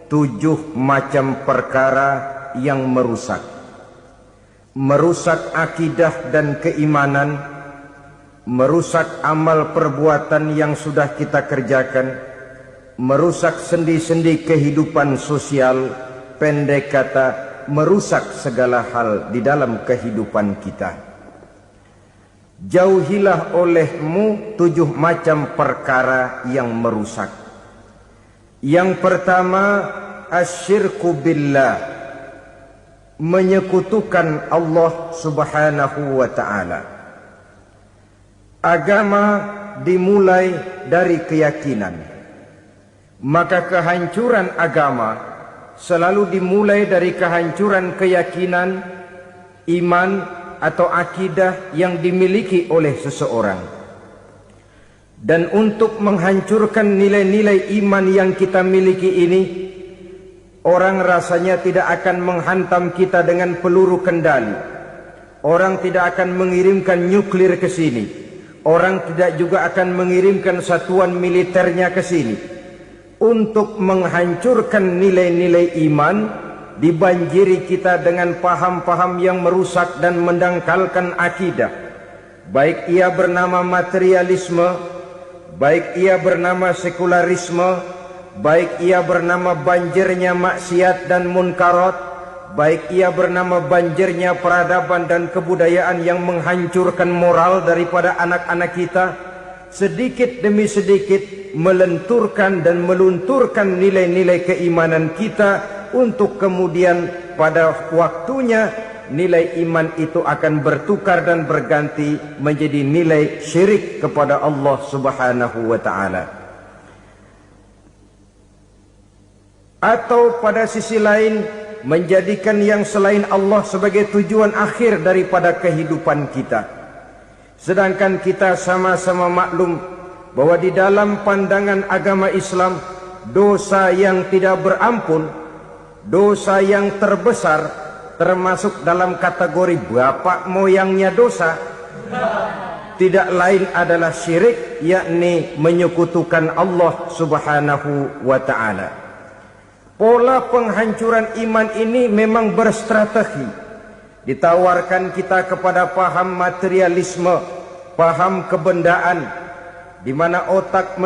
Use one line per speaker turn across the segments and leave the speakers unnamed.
7 macam perkara yang merusak akidah dan keimanan, merusak amal perbuatan yang sudah kita kerjakan, merusak sendi-sendi kehidupan sosial, pendek kata merusak segala hal di dalam kehidupan kita. Jauhilah olehmu 7 macam perkara yang merusak. Yang pertama, asyirku billah, menyekutukan Allah subhanahu wa ta'ala. Agama dimulai dari keyakinan, maka kehancuran agama selalu dimulai dari kehancuran keyakinan, iman atau akidah yang dimiliki oleh seseorang. Dan untuk menghancurkan nilai-nilai iman yang kita miliki ini, orang rasanya tidak akan menghantam kita dengan peluru kendali. Orang tidak akan mengirimkan nuklir ke sini. Orang tidak juga akan mengirimkan satuan militernya ke sini. Untuk menghancurkan nilai-nilai iman, dibanjiri kita dengan paham-paham yang merusak dan mendangkalkan akidah. Baik ia bernama materialisme, baik ia bernama sekularisme, baik ia bernama banjirnya maksiat dan munkarat, baik ia bernama banjirnya peradaban dan kebudayaan yang menghancurkan moral daripada anak-anak kita, sedikit demi sedikit melenturkan dan melunturkan nilai-nilai keimanan kita, untuk kemudian pada waktunya nilai iman itu akan bertukar dan berganti menjadi nilai syirik kepada Allah subhanahu wa ta'ala. Atau pada sisi lain, menjadikan yang selain Allah sebagai tujuan akhir daripada kehidupan kita. Sedangkan kita sama-sama maklum bahwa di dalam pandangan agama Islam, dosa yang tidak berampun, dosa yang terbesar, termasuk dalam kategori bapak moyangnya dosa, tidak lain adalah syirik, yakni menyekutukan Allah subhanahu wa ta'ala. Pola penghancuran iman ini memang berstrategi. Ditawarkan kita kepada paham materialisme, paham kebendaan, di mana otak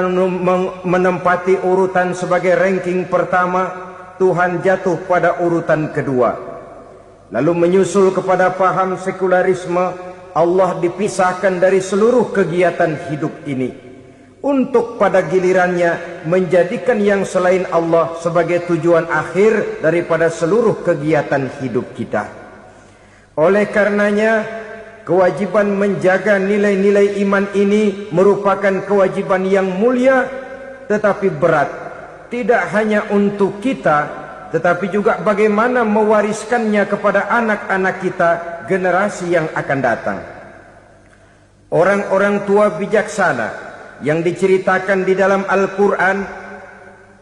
menempati urutan sebagai ranking pertama, Tuhan jatuh pada urutan kedua. Lalu menyusul kepada paham sekularisme, Allah dipisahkan dari seluruh kegiatan hidup ini, untuk pada gilirannya menjadikan yang selain Allah sebagai tujuan akhir daripada seluruh kegiatan hidup kita. Oleh karenanya, kewajiban menjaga nilai-nilai iman ini merupakan kewajiban yang mulia tetapi berat, tidak hanya untuk kita, tetapi juga bagaimana mewariskannya kepada anak-anak kita, generasi yang akan datang. Orang-orang tua bijaksana yang diceritakan di dalam Al-Quran,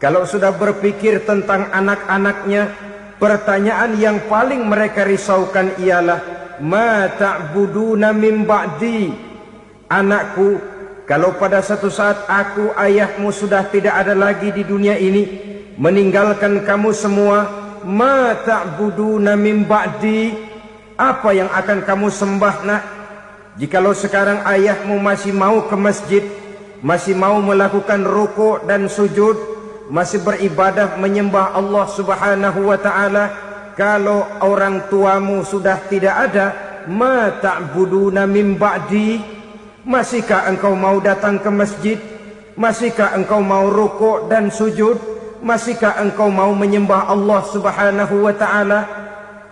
kalau sudah berpikir tentang anak-anaknya, pertanyaan yang paling mereka risaukan ialah, ma ta'buduna min ba'di. Anakku, kalau pada satu saat aku, ayahmu sudah tidak ada lagi di dunia ini, meninggalkan kamu semua, ma ta'buduna min ba'di, apa yang akan kamu sembah nak? Jikalau sekarang ayahmu masih mau ke masjid, masih mau melakukan rukuk dan sujud, masih beribadah menyembah Allah subhanahu wa ta'ala, kalau orang tuamu sudah tidak ada, ma ta'buduna min ba'di, masihkah engkau mau datang ke masjid? Masihkah engkau mau rukuk dan sujud? Masihkah engkau mau menyembah Allah subhanahu wa ta'ala?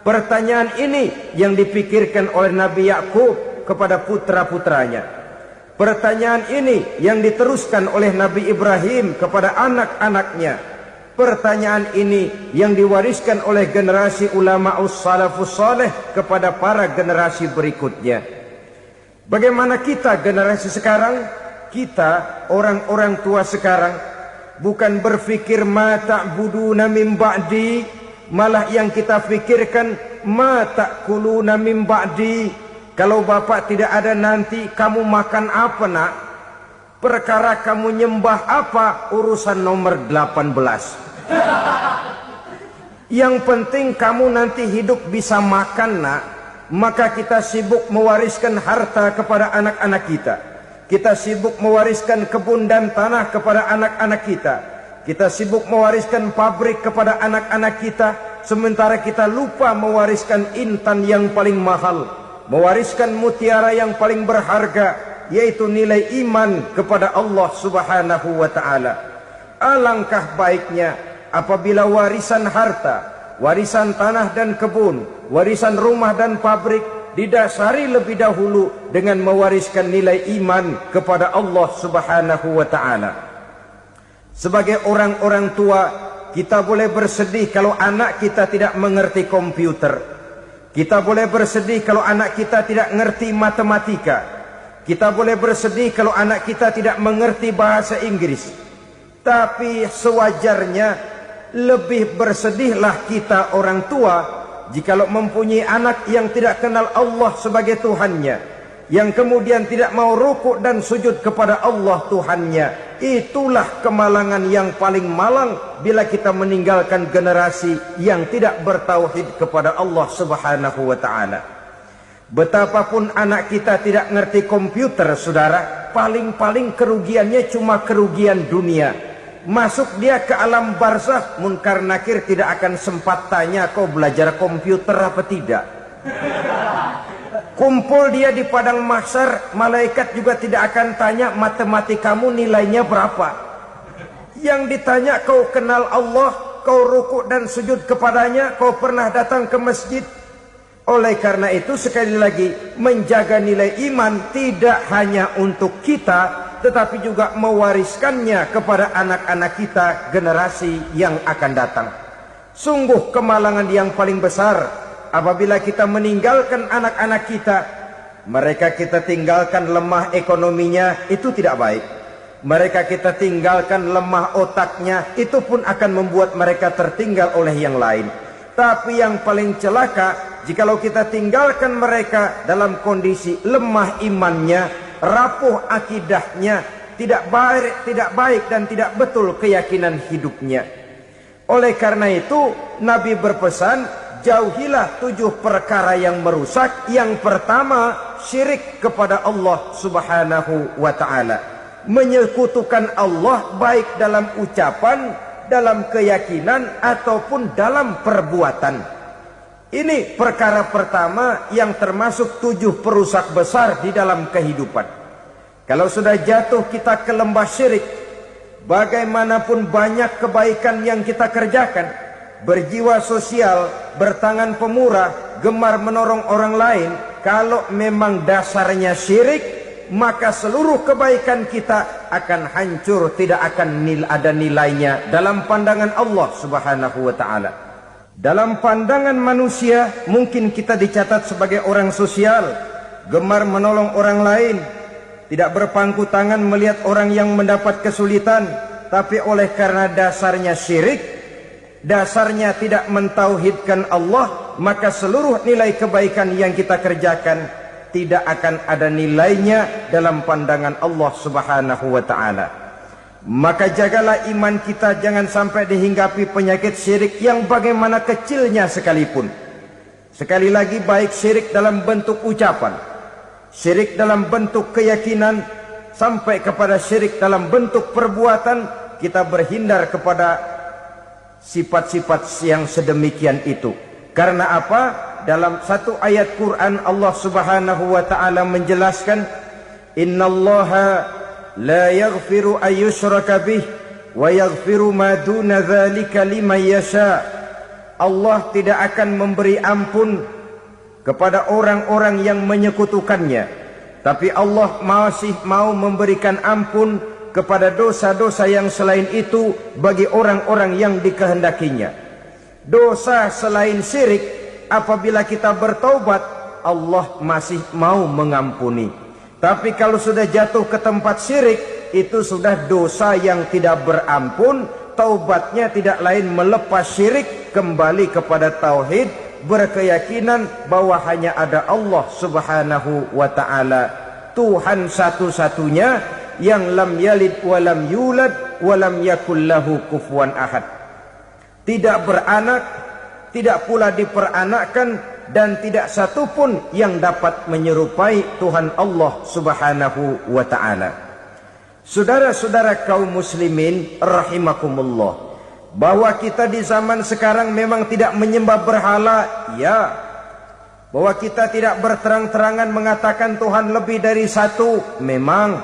Pertanyaan ini yang dipikirkan oleh Nabi Yakub kepada putra-putranya. Pertanyaan ini yang diteruskan oleh Nabi Ibrahim kepada anak-anaknya. Pertanyaan ini yang diwariskan oleh generasi ulama salafus saleh kepada para generasi berikutnya. Bagaimana kita generasi sekarang? Kita orang-orang tua sekarang bukan berfikir ma ta'buduna min ba'di, malah yang kita fikirkan ma ta'kuluna min ba'di. Kalau bapak tidak ada nanti kamu makan apa nak? Perkara kamu nyembah apa? Urusan nomor 18. Yang penting kamu nanti hidup bisa makan, nak. Maka kita sibuk mewariskan harta kepada anak-anak kita. Kita sibuk mewariskan kebun dan tanah kepada anak-anak kita. Kita sibuk mewariskan pabrik kepada anak-anak kita, sementara kita lupa mewariskan intan yang paling mahal, mewariskan mutiara yang paling berharga, yaitu nilai iman kepada Allah Subhanahu wa ta'ala. Alangkah baiknya apabila warisan harta, warisan tanah dan kebun, warisan rumah dan pabrik didasari lebih dahulu dengan mewariskan nilai iman kepada Allah Subhanahu wa ta'ala. Sebagai orang-orang tua, kita boleh bersedih kalau anak kita tidak mengerti komputer. Kita boleh bersedih kalau anak kita tidak mengerti matematika. Kita boleh bersedih kalau anak kita tidak mengerti bahasa Inggris. Tapi sewajarnya lebih bersedihlah kita orang tua jikalau mempunyai anak yang tidak kenal Allah sebagai Tuhannya, yang kemudian tidak mau rukuk dan sujud kepada Allah Tuhannya. Itulah kemalangan yang paling malang bila kita meninggalkan generasi yang tidak bertauhid kepada Allah Subhanahu wa ta'ala. Betapapun anak kita tidak ngerti komputer, saudara, paling-paling kerugiannya cuma kerugian dunia. Masuk dia ke alam barzakh, munkar nakir tidak akan sempat tanya kau belajar komputer apa tidak. Kumpul dia di padang mahsyar, malaikat juga tidak akan tanya matematikamu nilainya berapa. Yang ditanya kau kenal Allah, kau rukuk dan sujud kepadanya, kau pernah datang ke masjid. Oleh karena itu sekali lagi, menjaga nilai iman tidak hanya untuk kita, tetapi juga mewariskannya kepada anak-anak kita, generasi yang akan datang. Sungguh kemalangan yang paling besar apabila kita meninggalkan anak-anak kita. Mereka kita tinggalkan lemah ekonominya, itu tidak baik. Mereka kita tinggalkan lemah otaknya, itu pun akan membuat mereka tertinggal oleh yang lain. Tapi yang paling celaka, jikalau kita tinggalkan mereka dalam kondisi lemah imannya, rapuh akidahnya, tidak baik dan tidak betul keyakinan hidupnya. Oleh karena itu Nabi berpesan, jauhilah 7 perkara yang merusak. Yang pertama, syirik kepada Allah Subhanahu wa ta'ala. Menyekutukan Allah baik dalam ucapan, dalam keyakinan, ataupun dalam perbuatan. Ini perkara pertama yang termasuk 7 perusak besar di dalam kehidupan. Kalau sudah jatuh kita ke lembah syirik, bagaimanapun banyak kebaikan yang kita kerjakan, berjiwa sosial, bertangan pemurah, gemar menolong orang lain, kalau memang dasarnya syirik, maka seluruh kebaikan kita akan hancur, tidak akan ada nilainya dalam pandangan Allah Subhanahu wa ta'ala. Dalam pandangan manusia, mungkin kita dicatat sebagai orang sosial, gemar menolong orang lain, tidak berpangku tangan melihat orang yang mendapat kesulitan, tapi oleh karena dasarnya syirik, dasarnya tidak mentauhidkan Allah, maka seluruh nilai kebaikan yang kita kerjakan tidak akan ada nilainya dalam pandangan Allah Subhanahu wa ta'ala. Maka jagalah iman kita jangan sampai dihinggapi penyakit syirik yang bagaimana kecilnya sekalipun. Sekali lagi, baik syirik dalam bentuk ucapan, syirik dalam bentuk keyakinan, sampai kepada syirik dalam bentuk perbuatan, kita berhindar kepada sifat-sifat yang sedemikian itu. Karena apa? Dalam satu ayat Quran Allah Subhanahu wa ta'ala menjelaskan, innallaha la yaghfiru ayyushraka bih wa yaghfiru ma duna dzalika liman yasha. Allah tidak akan memberi ampun kepada orang-orang yang menyekutukannya, tapi Allah masih mau memberikan ampun kepada dosa-dosa yang selain itu bagi orang-orang yang dikehendakinya. Dosa selain syirik, apabila kita bertaubat, Allah masih mau mengampuni. Tapi kalau sudah jatuh ke tempat syirik, itu sudah dosa yang tidak berampun. Taubatnya tidak lain melepas syirik, kembali kepada tauhid, berkeyakinan bahwa hanya ada Allah Subhanahu wa ta'ala, Tuhan satu-satunya, yang lam yalid walam yulad walam yakul lahu kufuwan ahad. Tidak beranak, tidak pula diperanakkan, dan tidak satu pun yang dapat menyerupai Tuhan Allah Subhanahu wa ta'ala. Saudara-saudara kaum muslimin rahimakumullah, bahwa kita di zaman sekarang memang tidak menyembah berhala, ya. Bahwa kita tidak berterang-terangan mengatakan Tuhan lebih dari satu, memang.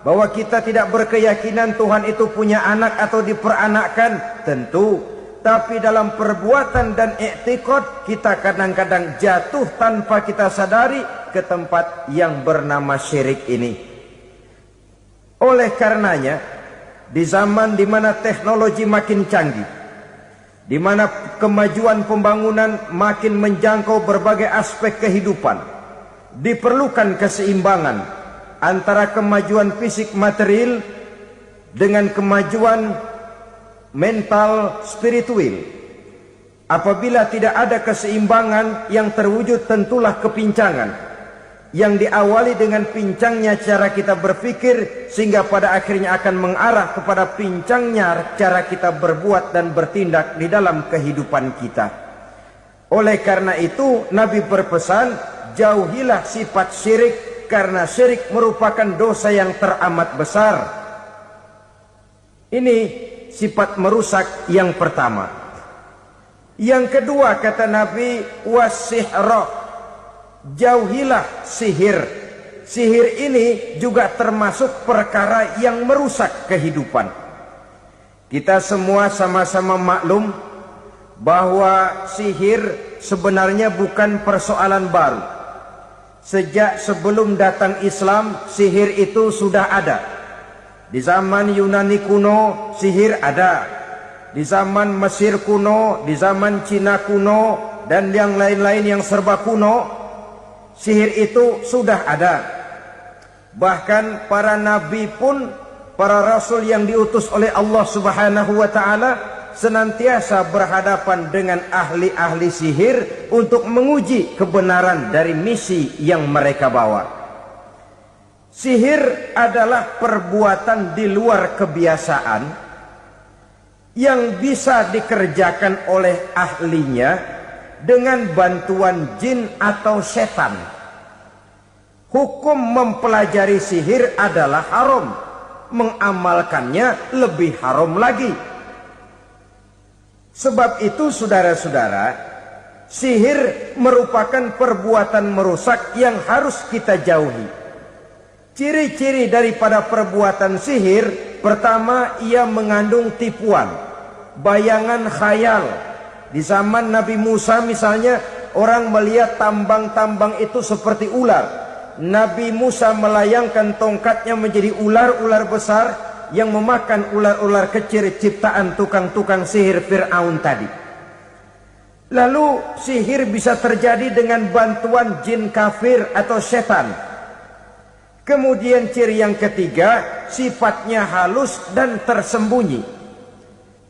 Bahwa kita tidak berkeyakinan Tuhan itu punya anak atau diperanakkan, tentu. Tapi dalam perbuatan dan i'tiqad, kita kadang-kadang jatuh tanpa kita sadari ke tempat yang bernama syirik ini. Oleh karenanya, di zaman di mana teknologi makin canggih, di mana kemajuan pembangunan makin menjangkau berbagai aspek kehidupan, diperlukan keseimbangan antara kemajuan fisik material dengan kemajuan mental spiritual. Apabila tidak ada keseimbangan, yang terwujud tentulah kepincangan, yang diawali dengan pincangnya cara kita berpikir, sehingga pada akhirnya akan mengarah kepada pincangnya cara kita berbuat dan bertindak di dalam kehidupan kita. Oleh karena itu, Nabi berpesan, jauhilah sifat syirik, karena syirik merupakan dosa yang teramat besar. Ini sifat merusak yang pertama. Yang kedua, kata Nabi, wasihra, jauhilah sihir. Sihir ini juga termasuk perkara yang merusak kehidupan. Kita semua sama-sama maklum bahwa sihir sebenarnya bukan persoalan baru. Sejak sebelum datang Islam, sihir itu sudah ada. Di zaman Yunani kuno, sihir ada. Di zaman Mesir kuno, di zaman Cina kuno, dan yang lain-lain yang serba kuno, sihir itu sudah ada. Bahkan para nabi pun, para rasul yang diutus oleh Allah Subhanahu wa ta'ala, senantiasa berhadapan dengan ahli-ahli sihir untuk menguji kebenaran dari misi yang mereka bawa. Sihir adalah perbuatan di luar kebiasaan yang bisa dikerjakan oleh ahlinya dengan bantuan jin atau setan. Hukum mempelajari sihir adalah haram, mengamalkannya lebih haram lagi. Sebab itu saudara-saudara, sihir merupakan perbuatan merusak yang harus kita jauhi. Ciri-ciri daripada perbuatan sihir, pertama, ia mengandung tipuan, bayangan khayal. Di zaman Nabi Musa misalnya, orang melihat tambang-tambang itu seperti ular. Nabi Musa melayangkan tongkatnya menjadi ular-ular besar yang memakan ular-ular kecil ciptaan tukang-tukang sihir Fir'aun tadi. Lalu sihir bisa terjadi dengan bantuan jin kafir atau setan. Kemudian ciri yang ketiga, sifatnya halus dan tersembunyi.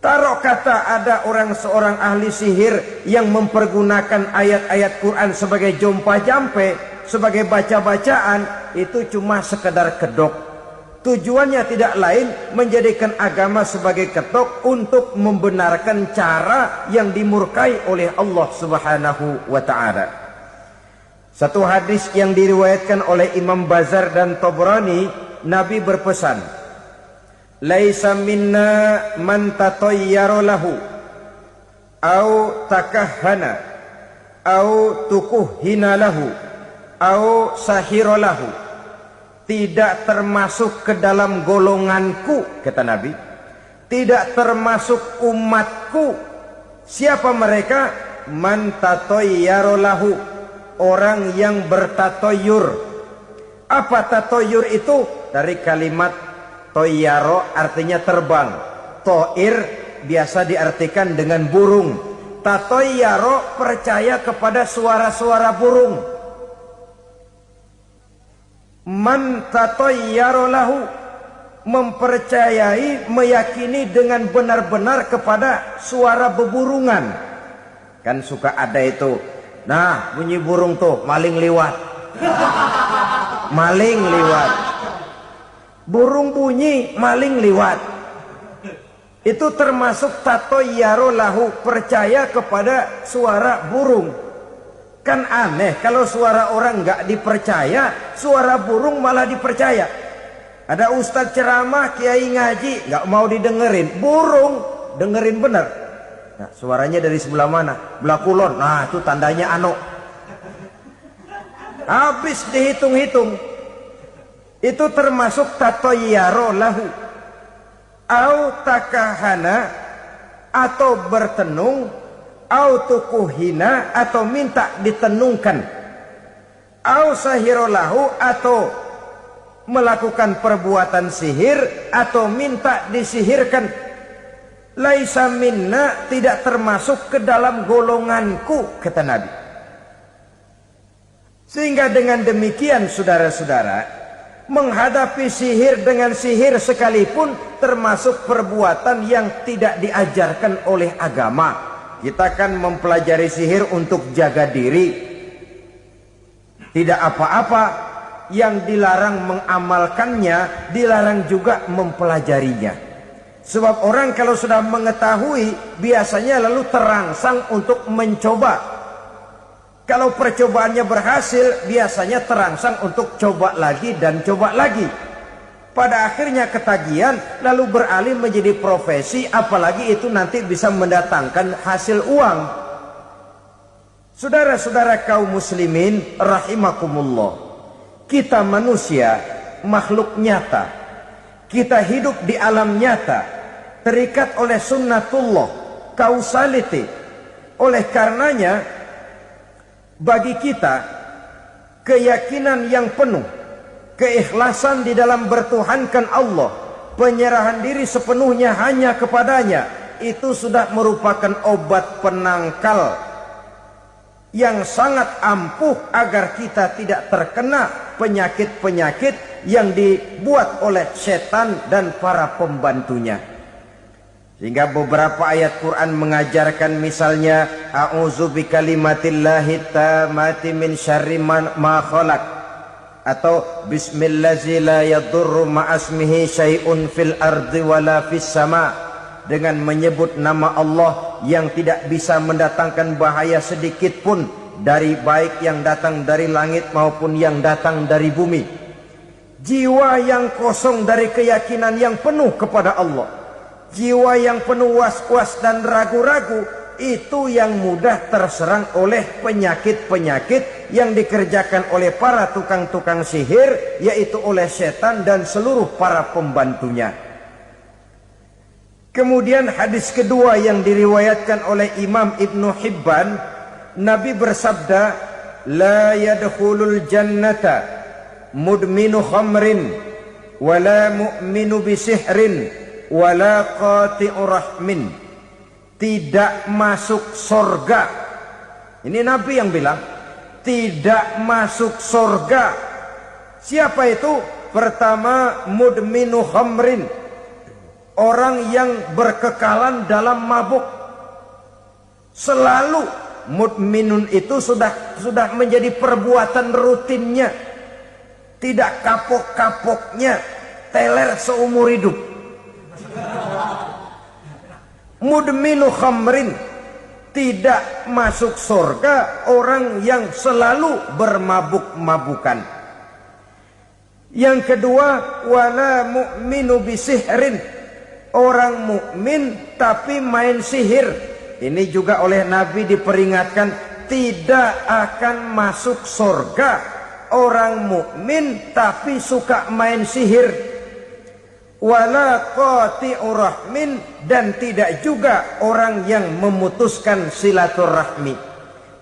Taruh kata ada seorang ahli sihir yang mempergunakan ayat-ayat Quran sebagai jompa-jampe, sebagai baca-bacaan, itu cuma sekedar kedok. Tujuannya tidak lain menjadikan agama sebagai ketok untuk membenarkan cara yang dimurkai oleh Allah Subhanahu wa ta'ala. Satu hadis yang diriwayatkan oleh Imam Bazar dan Tabrani, Nabi berpesan, "Laisa minna man tatayyara lahu au takahhana au tukuhhina lahu au sahira lahu." Tidak termasuk ke dalam golonganku, kata Nabi. Tidak termasuk umatku. Siapa mereka? Man tatayyara lahu, orang yang bertatoyur. Apa tatoyur itu? Dari kalimat toyaro, artinya terbang. Toir biasa diartikan dengan burung. Tatoyaro percaya kepada suara-suara burung. Man tatayyara lahu, mempercayai, meyakini dengan benar-benar kepada suara beburungan. Kan suka ada itu, nah bunyi burung tuh, maling liwat. Maling liwat. Burung bunyi, maling liwat. Itu termasuk tatoyaro lahu, percaya kepada suara burung. Kan aneh kalau suara orang nggak dipercaya, suara burung malah dipercaya. Ada ustadz ceramah, kiai ngaji, nggak mau didengerin, burung dengerin bener. Nah, suaranya dari sebelah mana? Belah kulon. Nah, itu tandanya ano. Habis dihitung-hitung. Itu termasuk tatoyaro lahu. Au takahana, atau bertenung, au tukuhina, atau minta ditenungkan, au sahirolahu, atau melakukan perbuatan sihir, atau minta disihirkan. Laisa minna, tidak termasuk ke dalam golonganku, kata Nabi. Sehingga dengan demikian saudara-saudara, menghadapi sihir dengan sihir sekalipun termasuk perbuatan yang tidak diajarkan oleh agama. Kita kan mempelajari sihir untuk jaga diri. Tidak apa-apa, yang dilarang mengamalkannya, dilarang juga mempelajarinya. Sebab orang kalau sudah mengetahui, biasanya lalu terangsang untuk mencoba. Kalau percobaannya berhasil, biasanya terangsang untuk coba lagi dan coba lagi. Pada akhirnya ketagihan, lalu beralih menjadi profesi, apalagi itu nanti bisa mendatangkan hasil uang. Saudara-saudara kaum muslimin rahimakumullah, kita manusia makhluk nyata. Kita hidup di alam nyata, terikat oleh sunnatullah, causality. Oleh karenanya, bagi kita keyakinan yang penuh, keikhlasan di dalam bertuhankan Allah, penyerahan diri sepenuhnya hanya kepadanya, itu sudah merupakan obat penangkal yang sangat ampuh agar kita tidak terkena penyakit-penyakit yang dibuat oleh setan dan para pembantunya. Sehingga beberapa ayat Quran mengajarkan, misalnya a'udzu bikalimatillahi tammati min syarri ma khalaq, atau bismillazi la yadurru ma'asmihi syai'un fil ardi wala fis sama, dengan menyebut nama Allah yang tidak bisa mendatangkan bahaya sedikit pun, dari baik yang datang dari langit maupun yang datang dari bumi. Jiwa yang kosong dari keyakinan yang penuh kepada Allah, jiwa yang penuh was-was dan ragu-ragu, itu yang mudah terserang oleh penyakit-penyakit yang dikerjakan oleh para tukang-tukang sihir, yaitu oleh setan dan seluruh para pembantunya. Kemudian hadis kedua yang diriwayatkan oleh Imam Ibnu Hibban, Nabi bersabda, la yadkhulul jannata mudminu khamrin wala mu'minu bisihrin wala qati'u rahmin. Tidak masuk sorga. Ini Nabi yang bilang, tidak masuk sorga. Siapa itu? Pertama, mudminu khamrin, orang yang berkekalan dalam mabuk. Selalu mudminun itu sudah menjadi perbuatan rutinnya, tidak kapok-kapoknya, teler seumur hidup. Mudminu khamrin, tidak masuk surga orang yang selalu bermabuk-mabukan. Yang kedua, wala mu'minu bisihrin, orang mukmin tapi main sihir. Ini juga oleh Nabi diperingatkan, tidak akan masuk surga orang mukmin tapi suka main sihir. Wala qati'u rahmin, dan tidak juga orang yang memutuskan silaturahmi.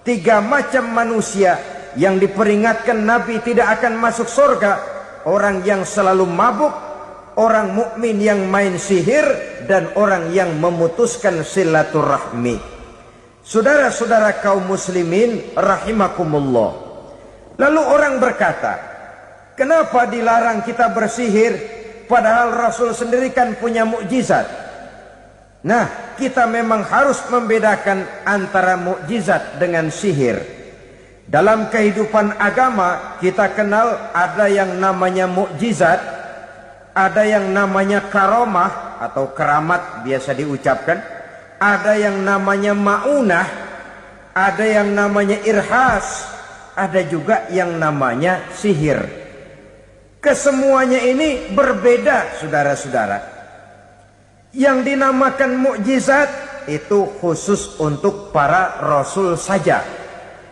Tiga macam manusia yang diperingatkan Nabi tidak akan masuk surga: orang yang selalu mabuk, orang mukmin yang main sihir, dan orang yang memutuskan silaturahmi. Saudara-saudara kaum muslimin rahimakumullah. Lalu orang berkata, kenapa dilarang kita bersihir? Padahal Rasul sendiri kan punya mukjizat. Nah, kita memang harus membedakan antara mukjizat dengan sihir. Dalam kehidupan agama kita kenal ada yang namanya mukjizat, Ada yang namanya karomah atau keramat biasa diucapkan. Ada yang namanya ma'unah. Ada yang namanya irhas. Ada juga yang namanya sihir. Kesemuanya ini berbeda, saudara-saudara. Yang dinamakan mukjizat itu khusus untuk para rasul saja.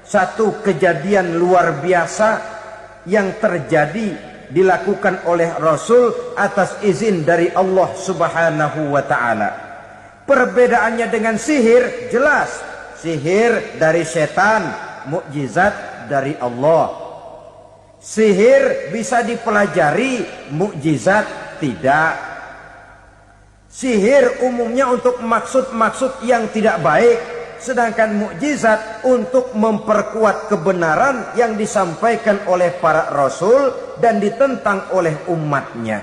Satu kejadian luar biasa yang terjadi dilakukan oleh Rasul atas izin dari Allah Subhanahu wa ta'ala. Perbedaannya dengan sihir jelas. Sihir dari setan, mukjizat dari Allah. Sihir bisa dipelajari, mukjizat tidak. Sihir umumnya untuk maksud-maksud yang tidak baik, sedangkan mukjizat untuk memperkuat kebenaran yang disampaikan oleh para rasul dan ditentang oleh umatnya.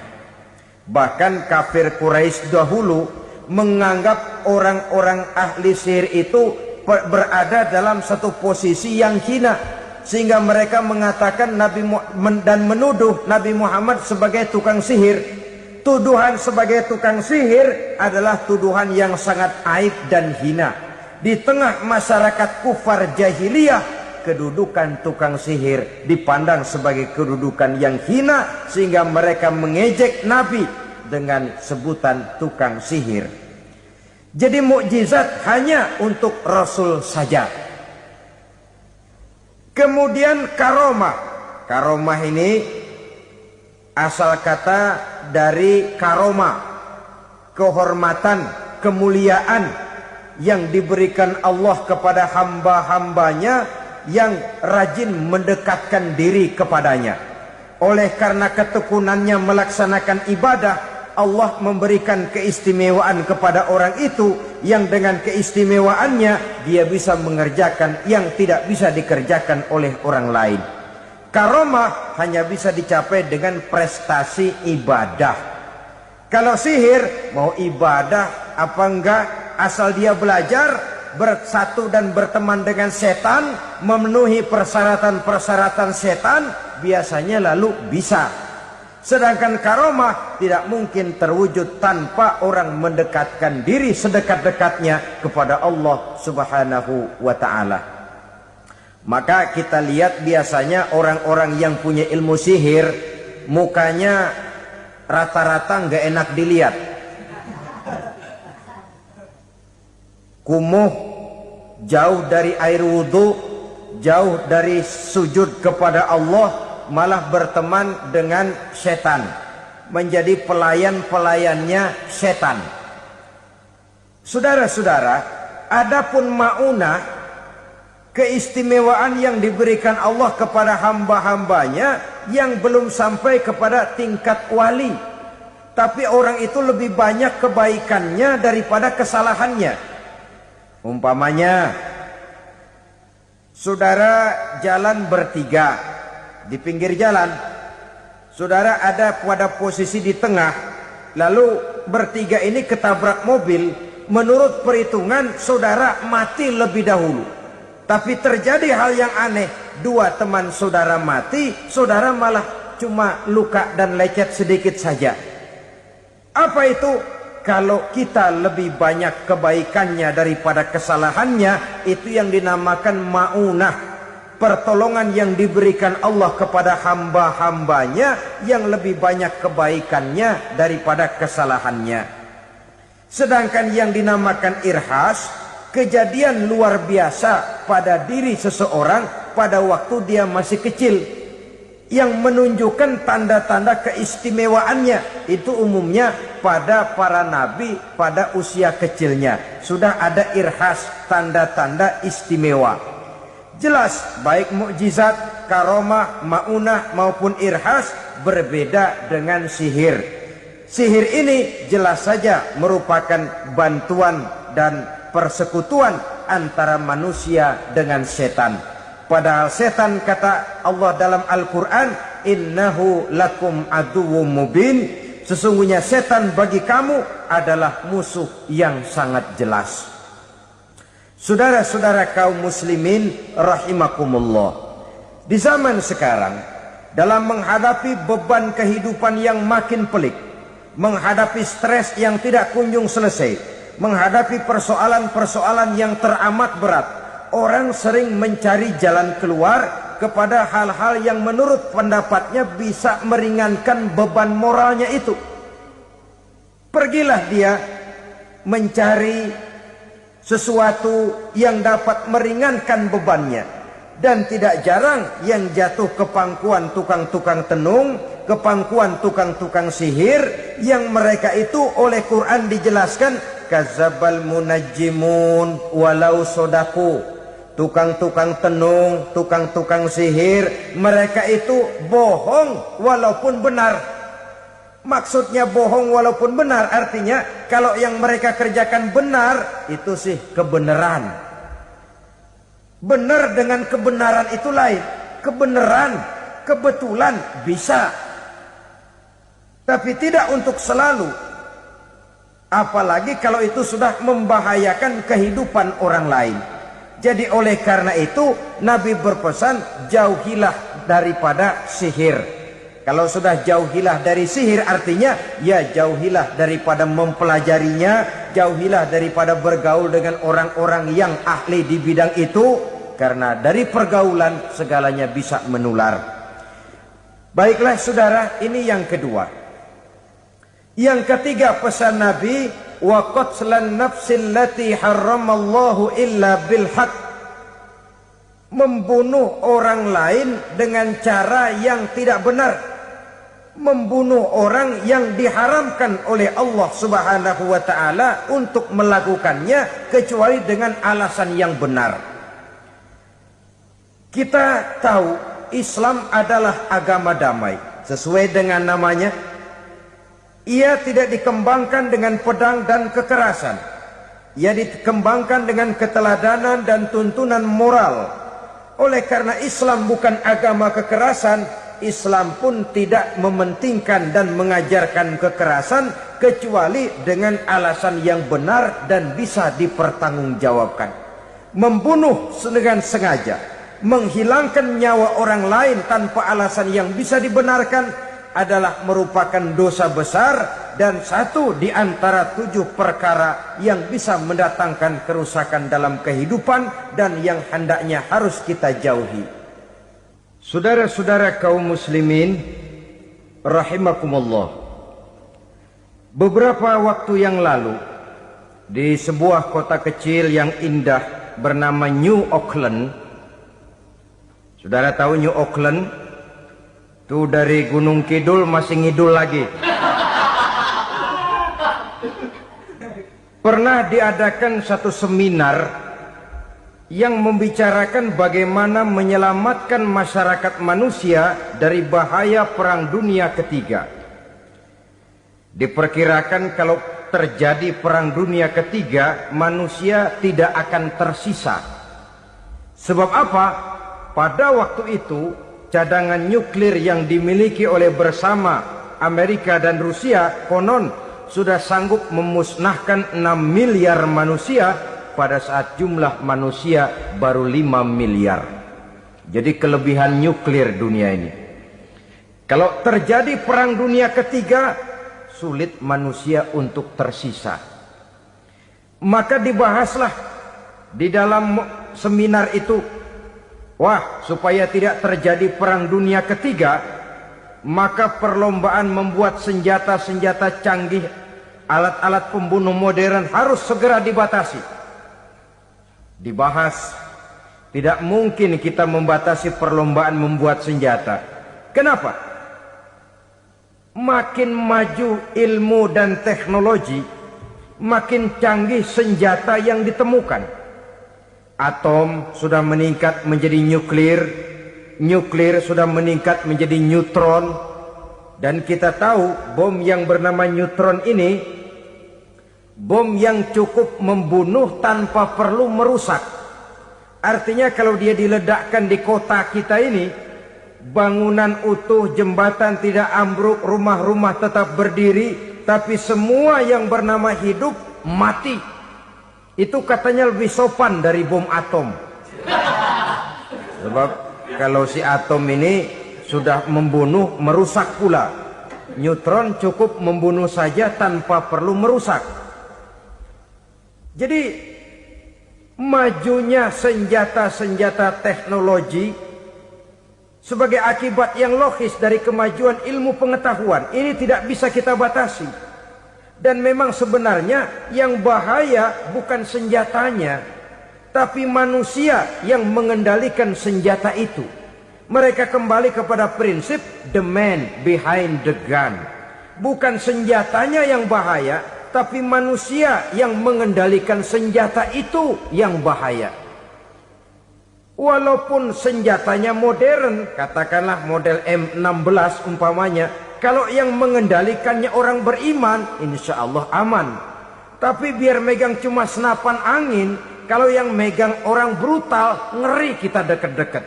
Bahkan kafir Quraisy dahulu menganggap orang-orang ahli sihir itu berada dalam satu posisi yang hina, sehingga mereka mengatakan dan menuduh Nabi Muhammad sebagai tukang sihir. Tuduhan sebagai tukang sihir adalah tuduhan yang sangat aib dan hina. Di tengah masyarakat kufar jahiliyah, kedudukan tukang sihir dipandang sebagai kedudukan yang hina, sehingga mereka mengejek Nabi dengan sebutan tukang sihir. Jadi mukjizat hanya untuk Rasul saja. Kemudian karomah. Karomah ini asal kata dari karoma, kehormatan, kemuliaan yang diberikan Allah kepada hamba-hambanya yang rajin mendekatkan diri kepadanya. Oleh karena ketekunannya melaksanakan ibadah, Allah memberikan keistimewaan kepada orang itu, yang dengan keistimewaannya dia bisa mengerjakan yang tidak bisa dikerjakan oleh orang lain. Karomah hanya bisa dicapai dengan prestasi ibadah. Kalau sihir, mau ibadah apa enggak, asal dia belajar, bersatu dan berteman dengan setan, memenuhi persyaratan-persyaratan setan, biasanya lalu bisa. Sedangkan karomah tidak mungkin terwujud tanpa orang mendekatkan diri sedekat-dekatnya kepada Allah Subhanahu wa ta'ala. Maka kita lihat biasanya orang-orang yang punya ilmu sihir, mukanya rata-rata nggak enak dilihat. Kumuh, jauh dari air wudhu, jauh dari sujud kepada Allah, malah berteman dengan setan, menjadi pelayan-pelayannya setan. Saudara-saudara, adapun ma'unah, keistimewaan yang diberikan Allah kepada hamba-hambanya yang belum sampai kepada tingkat wali, tapi orang itu lebih banyak kebaikannya daripada kesalahannya. Umpamanya, saudara jalan bertiga di pinggir jalan, saudara ada pada posisi di tengah, lalu bertiga ini ketabrak mobil. Menurut perhitungan saudara mati lebih dahulu, tapi terjadi hal yang aneh, dua teman saudara mati, saudara malah cuma luka dan lecet sedikit saja. Apa itu? Kalau kita lebih banyak kebaikannya daripada kesalahannya, itu yang dinamakan ma'unah, pertolongan yang diberikan Allah kepada hamba-hambanya yang lebih banyak kebaikannya daripada kesalahannya. Sedangkan yang dinamakan irhas, kejadian luar biasa pada diri seseorang pada waktu dia masih kecil, yang menunjukkan tanda-tanda keistimewaannya. Itu umumnya pada para nabi pada usia kecilnya sudah ada irhas, tanda-tanda istimewa. Jelas baik mukjizat, karomah, ma'unah maupun irhas berbeda dengan sihir. Sihir ini jelas saja merupakan bantuan dan persekutuan antara manusia dengan setan. Padahal setan, kata Allah dalam Al-Quran, innahu lakum aduwwum mubin, sesungguhnya setan bagi kamu adalah musuh yang sangat jelas. Saudara-saudara kaum muslimin rahimakumullah, di zaman sekarang dalam menghadapi beban kehidupan yang makin pelik, menghadapi stres yang tidak kunjung selesai, menghadapi persoalan-persoalan yang teramat berat, orang sering mencari jalan keluar kepada hal-hal yang menurut pendapatnya bisa meringankan beban moralnya itu. Pergilah dia mencari sesuatu yang dapat meringankan bebannya. Dan tidak jarang yang jatuh ke pangkuan tukang-tukang tenung, ke pangkuan tukang-tukang sihir, yang mereka itu oleh Quran dijelaskan kadzabal munajjimun walau sodaku. Tukang-tukang tenung, tukang-tukang sihir, mereka itu bohong walaupun benar. Maksudnya bohong walaupun benar artinya kalau yang mereka kerjakan benar, itu sih kebenaran. Benar dengan kebenaran itu lain. Kebenaran, kebetulan bisa, tapi tidak untuk selalu. Apalagi kalau itu sudah membahayakan kehidupan orang lain. Jadi oleh karena itu Nabi berpesan, jauhilah daripada sihir. Kalau sudah jauhilah dari sihir artinya ya jauhilah daripada mempelajarinya, jauhilah daripada bergaul dengan orang-orang yang ahli di bidang itu, karena dari pergaulan segalanya bisa menular. Baiklah saudara, ini yang kedua. Yang ketiga pesan Nabi, wa qatlan nafsil lati harramallahu illa bil haq. Membunuh orang lain dengan cara yang tidak benar. Membunuh orang yang diharamkan oleh Allah Subhanahu wa taala untuk melakukannya kecuali dengan alasan yang benar. Kita tahu Islam adalah agama damai. Sesuai dengan namanya, ia tidak dikembangkan dengan pedang dan kekerasan. Ia dikembangkan dengan keteladanan dan tuntunan moral. Oleh karena Islam bukan agama kekerasan, Islam pun tidak mementingkan dan mengajarkan kekerasan kecuali dengan alasan yang benar dan bisa dipertanggungjawabkan. Membunuh dengan sengaja, menghilangkan nyawa orang lain tanpa alasan yang bisa dibenarkan adalah merupakan dosa besar dan satu di antara 7 perkara yang bisa mendatangkan kerusakan dalam kehidupan dan yang hendaknya harus kita jauhi. Saudara-saudara kaum muslimin rahimakumullah, beberapa waktu yang lalu di sebuah kota kecil yang indah bernama New Auckland. Saudara tahu New Auckland? Itu dari Gunung Kidul masih ngidul lagi. Pernah diadakan satu seminar yang membicarakan bagaimana menyelamatkan masyarakat manusia dari bahaya Perang Dunia Ketiga. Diperkirakan kalau terjadi Perang Dunia Ketiga, manusia tidak akan tersisa. Sebab apa? Pada waktu itu, cadangan nuklir yang dimiliki oleh bersama Amerika dan Rusia konon sudah sanggup memusnahkan 6 miliar manusia pada saat jumlah manusia baru 5 miliar. Jadi kelebihan nuklir dunia ini. Kalau terjadi Perang Dunia Ketiga, sulit manusia untuk tersisa. Maka dibahaslah di dalam seminar itu, wah, supaya tidak terjadi Perang Dunia Ketiga, maka perlombaan membuat senjata-senjata canggih, alat-alat pembunuh modern harus segera dibatasi. Dibahas, tidak mungkin kita membatasi perlombaan membuat senjata. Kenapa? Makin maju ilmu dan teknologi, makin canggih senjata yang ditemukan. Atom sudah meningkat menjadi nuklir, nuklir sudah meningkat menjadi neutron, dan kita tahu bom yang bernama neutron ini bom yang cukup membunuh tanpa perlu merusak. Artinya kalau dia diledakkan di kota kita ini, bangunan utuh, jembatan tidak ambruk, rumah-rumah tetap berdiri, tapi semua yang bernama hidup mati. Itu katanya lebih sopan dari bom atom. Sebab kalau si atom ini sudah membunuh, merusak pula. Neutron cukup membunuh saja tanpa perlu merusak. Jadi majunya senjata-senjata teknologi sebagai akibat yang logis dari kemajuan ilmu pengetahuan ini tidak bisa kita batasi. Dan memang sebenarnya yang bahaya bukan senjatanya, tapi manusia yang mengendalikan senjata itu. Mereka kembali kepada prinsip the man behind the gun. Bukan senjatanya yang bahaya, tapi manusia yang mengendalikan senjata itu yang bahaya. Walaupun senjatanya modern, katakanlah model M16 umpamanya, kalau yang mengendalikannya orang beriman, insya Allah aman. Tapi biar megang cuma senapan angin, kalau yang megang orang brutal, ngeri kita deket-deket.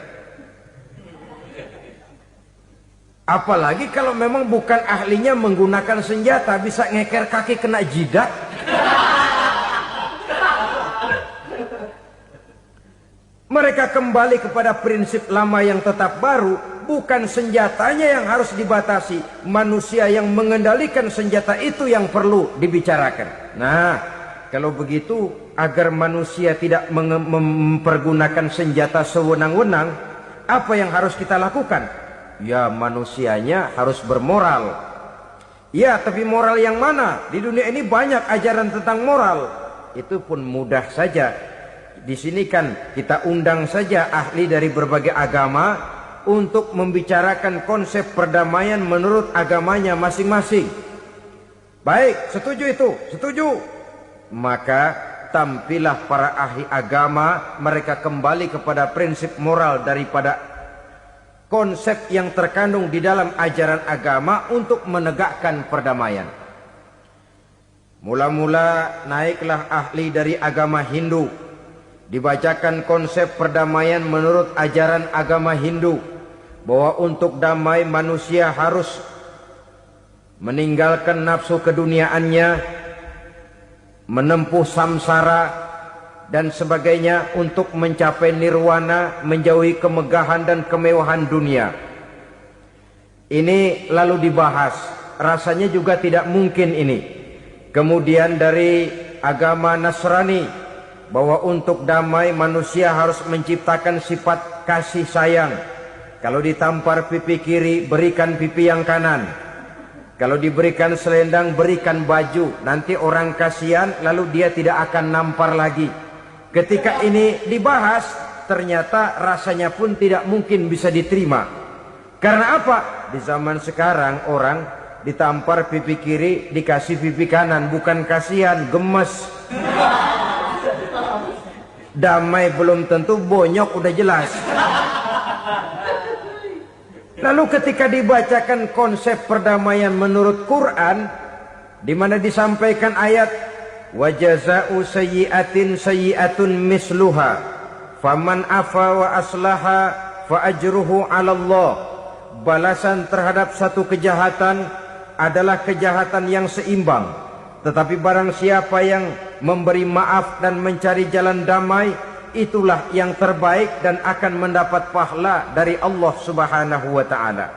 Apalagi kalau memang bukan ahlinya menggunakan senjata, bisa ngeker kaki kena jidat. Mereka kembali kepada prinsip lama yang tetap baru. Bukan senjatanya yang harus dibatasi, manusia yang mengendalikan senjata itu yang perlu dibicarakan. Nah, kalau begitu, agar manusia tidak mempergunakan senjata sewenang-wenang, apa yang harus kita lakukan? Ya, manusianya harus bermoral. Ya, tapi moral yang mana? Di dunia ini banyak ajaran tentang moral. Itu pun mudah saja. Di sini kan kita undang saja ahli dari berbagai agama untuk membicarakan konsep perdamaian menurut agamanya masing-masing. Baik, setuju itu? Setuju. Maka tampillah para ahli agama, mereka kembali kepada prinsip moral daripada konsep yang terkandung di dalam ajaran agama untuk menegakkan perdamaian. Mula-mula naiklah ahli dari agama Hindu, dibacakan konsep perdamaian menurut ajaran agama Hindu, bahwa untuk damai manusia harus meninggalkan nafsu keduniaannya, menempuh samsara dan sebagainya untuk mencapai nirwana, menjauhi kemegahan dan kemewahan dunia. Ini lalu dibahas, rasanya juga tidak mungkin ini. Kemudian dari agama Nasrani, bahwa untuk damai manusia harus menciptakan sifat kasih sayang. Kalau ditampar pipi kiri, berikan pipi yang kanan. Kalau diberikan selendang, berikan baju. Nanti orang kasihan, lalu dia tidak akan nampar lagi. Ketika ini dibahas, ternyata rasanya pun tidak mungkin bisa diterima. Karena apa? Di zaman sekarang orang ditampar pipi kiri, dikasih pipi kanan. Bukan kasihan, gemes. Damai belum tentu, bonyok udah jelas. Lalu ketika dibacakan konsep perdamaian menurut Quran, di mana disampaikan ayat wa jazaa'u sayyi'atin sayyi'atun misluha faman afa wa aslaha fa ajruhu 'ala Allah. Balasan terhadap satu kejahatan adalah kejahatan yang seimbang, tetapi barang siapa yang memberi maaf dan mencari jalan damai, itulah yang terbaik dan akan mendapat pahala dari Allah Subhanahu wa ta'ala.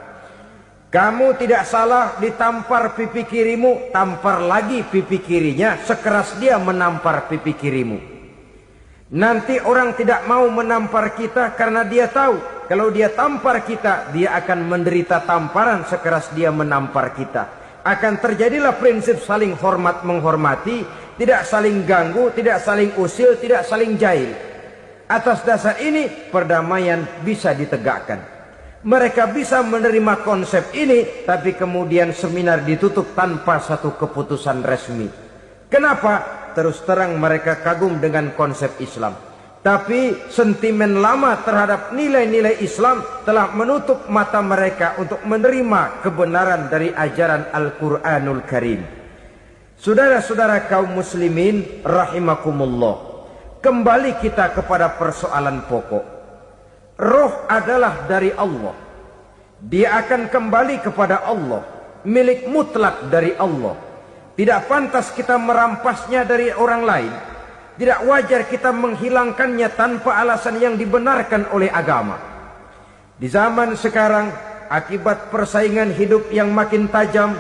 Kamu tidak salah ditampar pipi kirimu, tampar lagi pipi kirinya sekeras dia menampar pipi kirimu. Nanti orang tidak mau menampar kita karena dia tahu kalau dia tampar kita, dia akan menderita tamparan sekeras dia menampar kita. Akan terjadilah prinsip saling hormat menghormati, tidak saling ganggu, tidak saling usil, tidak saling jahil. Atas dasar ini perdamaian bisa ditegakkan. Mereka bisa menerima konsep ini, tapi kemudian seminar ditutup tanpa satu keputusan resmi. Kenapa? Terus terang mereka kagum dengan konsep Islam, tapi sentimen lama terhadap nilai-nilai Islam telah menutup mata mereka untuk menerima kebenaran dari ajaran Al-Quranul Karim. Saudara-saudara kaum muslimin rahimakumullah, kembali kita kepada persoalan pokok. Roh adalah dari Allah. Dia akan kembali kepada Allah, milik mutlak dari Allah. Tidak pantas kita merampasnya dari orang lain. Tidak wajar kita menghilangkannya tanpa alasan yang dibenarkan oleh agama. Di zaman sekarang akibat persaingan hidup yang makin tajam,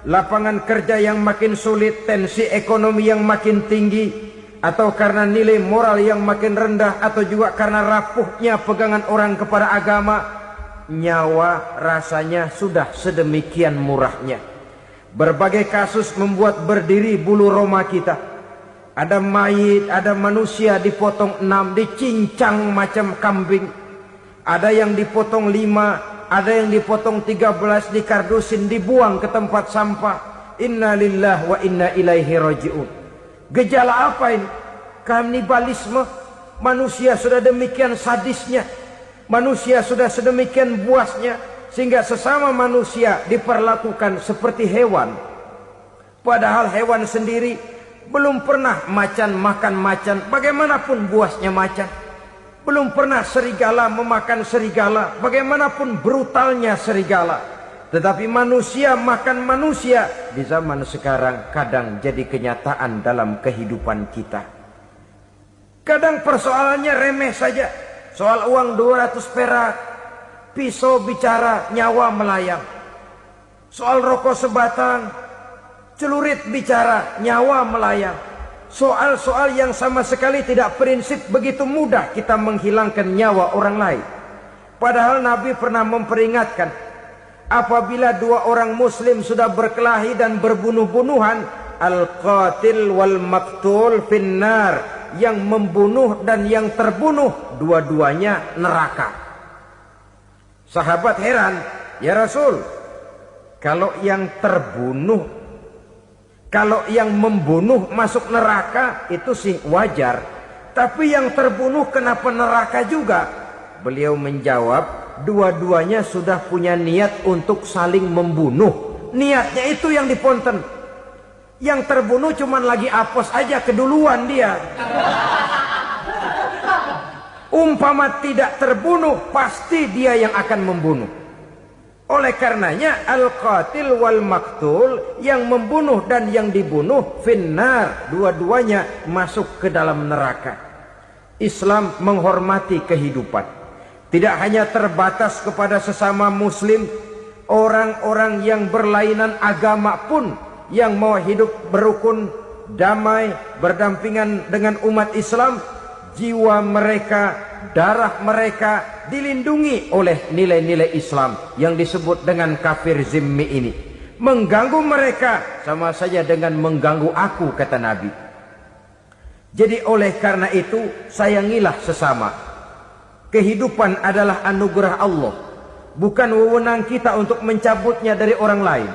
lapangan kerja yang makin sulit, tensi ekonomi yang makin tinggi, atau karena nilai moral yang makin rendah, atau juga karena rapuhnya pegangan orang kepada agama, nyawa rasanya sudah sedemikian murahnya. Berbagai kasus membuat berdiri bulu roma kita. Ada mayit, ada manusia dipotong 6, dicincang macam kambing. Ada yang dipotong 5, ada yang dipotong 13, dikardusin, dibuang ke tempat sampah. Inna lillahi wa inna ilaihi raji'un. Gejala apa ini? Kanibalisme. Manusia sudah demikian sadisnya, manusia sudah sedemikian buasnya, sehingga sesama manusia diperlakukan seperti hewan. Padahal hewan sendiri belum pernah macan makan macan, bagaimanapun buasnya macan. Belum pernah serigala memakan serigala, bagaimanapun brutalnya serigala. Tetapi manusia makan manusia di zaman sekarang kadang jadi kenyataan dalam kehidupan kita. Kadang persoalannya remeh saja. Soal uang 200 perak, pisau bicara, nyawa melayang. Soal rokok sebatang, celurit bicara, nyawa melayang. Soal-soal yang sama sekali tidak prinsip, begitu mudah kita menghilangkan nyawa orang lain. Padahal Nabi pernah memperingatkan, apabila dua orang muslim sudah berkelahi dan berbunuh-bunuhan, al-qatil wal maktul finnar, yang membunuh dan yang terbunuh dua-duanya neraka. Sahabat heran, ya Rasul, kalau yang terbunuh, kalau yang membunuh masuk neraka itu sih wajar, tapi yang terbunuh kenapa neraka juga? Beliau menjawab, dua-duanya sudah punya niat untuk saling membunuh. Niatnya itu yang diponten. Yang terbunuh cuman lagi apes aja, keduluan dia. Umpama tidak terbunuh, pasti dia yang akan membunuh. Oleh karenanya al-qatil wal maktul, yang membunuh dan yang dibunuh finnar, dua-duanya masuk ke dalam neraka. Islam menghormati kehidupan. Tidak hanya terbatas kepada sesama muslim, orang-orang yang berlainan agama pun yang mau hidup berukun, damai, berdampingan dengan umat Islam, jiwa mereka, darah mereka dilindungi oleh nilai-nilai Islam yang disebut dengan kafir zimmi ini. Mengganggu mereka sama saja dengan mengganggu aku, kata Nabi. Jadi oleh karena itu, sayangilah sesama. Kehidupan adalah anugerah Allah, bukan wewenang kita untuk mencabutnya dari orang lain,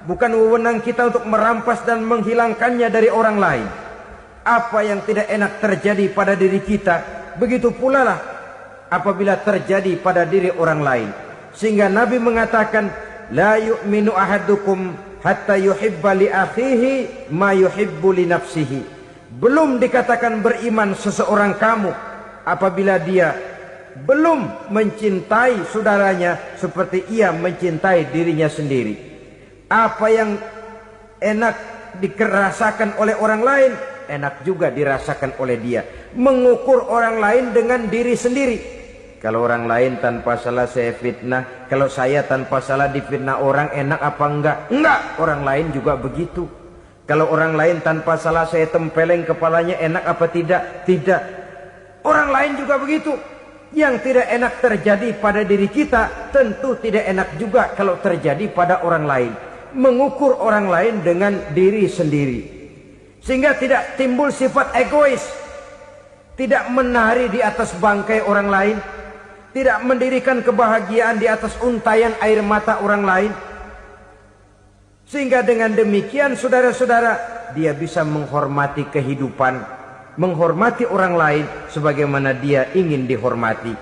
bukan wewenang kita untuk merampas dan menghilangkannya dari orang lain. Apa yang tidak enak terjadi pada diri kita, begitu pula lah apabila terjadi pada diri orang lain. Sehingga Nabi mengatakan, la yu'minu ahadukum hatta yuhibba li akhihi ma yuhibbu li nafsihi. Belum dikatakan beriman seseorang kamu apabila dia belum mencintai saudaranya seperti ia mencintai dirinya sendiri. Apa yang enak dirasakan oleh orang lain, enak juga dirasakan oleh dia. Mengukur orang lain dengan diri sendiri. Kalau orang lain tanpa salah saya fitnah, kalau saya tanpa salah difitnah orang, enak apa enggak? Enggak, orang lain juga begitu. Kalau orang lain tanpa salah saya tempeleng kepalanya, enak apa tidak? Tidak. Orang lain juga begitu. Yang tidak enak terjadi pada diri kita, tentu tidak enak juga kalau terjadi pada orang lain. Mengukur orang lain dengan diri sendiri, sehingga tidak timbul sifat egois, tidak menari di atas bangkai orang lain, tidak mendirikan kebahagiaan di atas untayan air mata orang lain. Sehingga dengan demikian saudara-saudara, dia bisa menghormati kehidupan, menghormati orang lain sebagaimana dia ingin dihormati.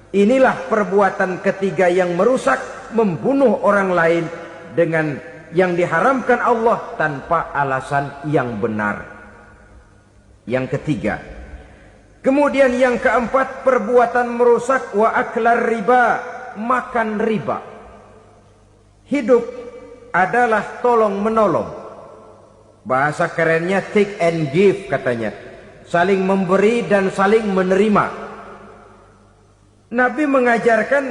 Inilah perbuatan ketiga yang merusak, membunuh orang lain dengan yang diharamkan Allah tanpa alasan yang benar. Yang ketiga. Kemudian yang keempat, perbuatan merusak, wa aklar riba, makan riba. Hidup adalah tolong menolong. Bahasa kerennya take and give katanya. Saling memberi dan saling menerima. Nabi mengajarkan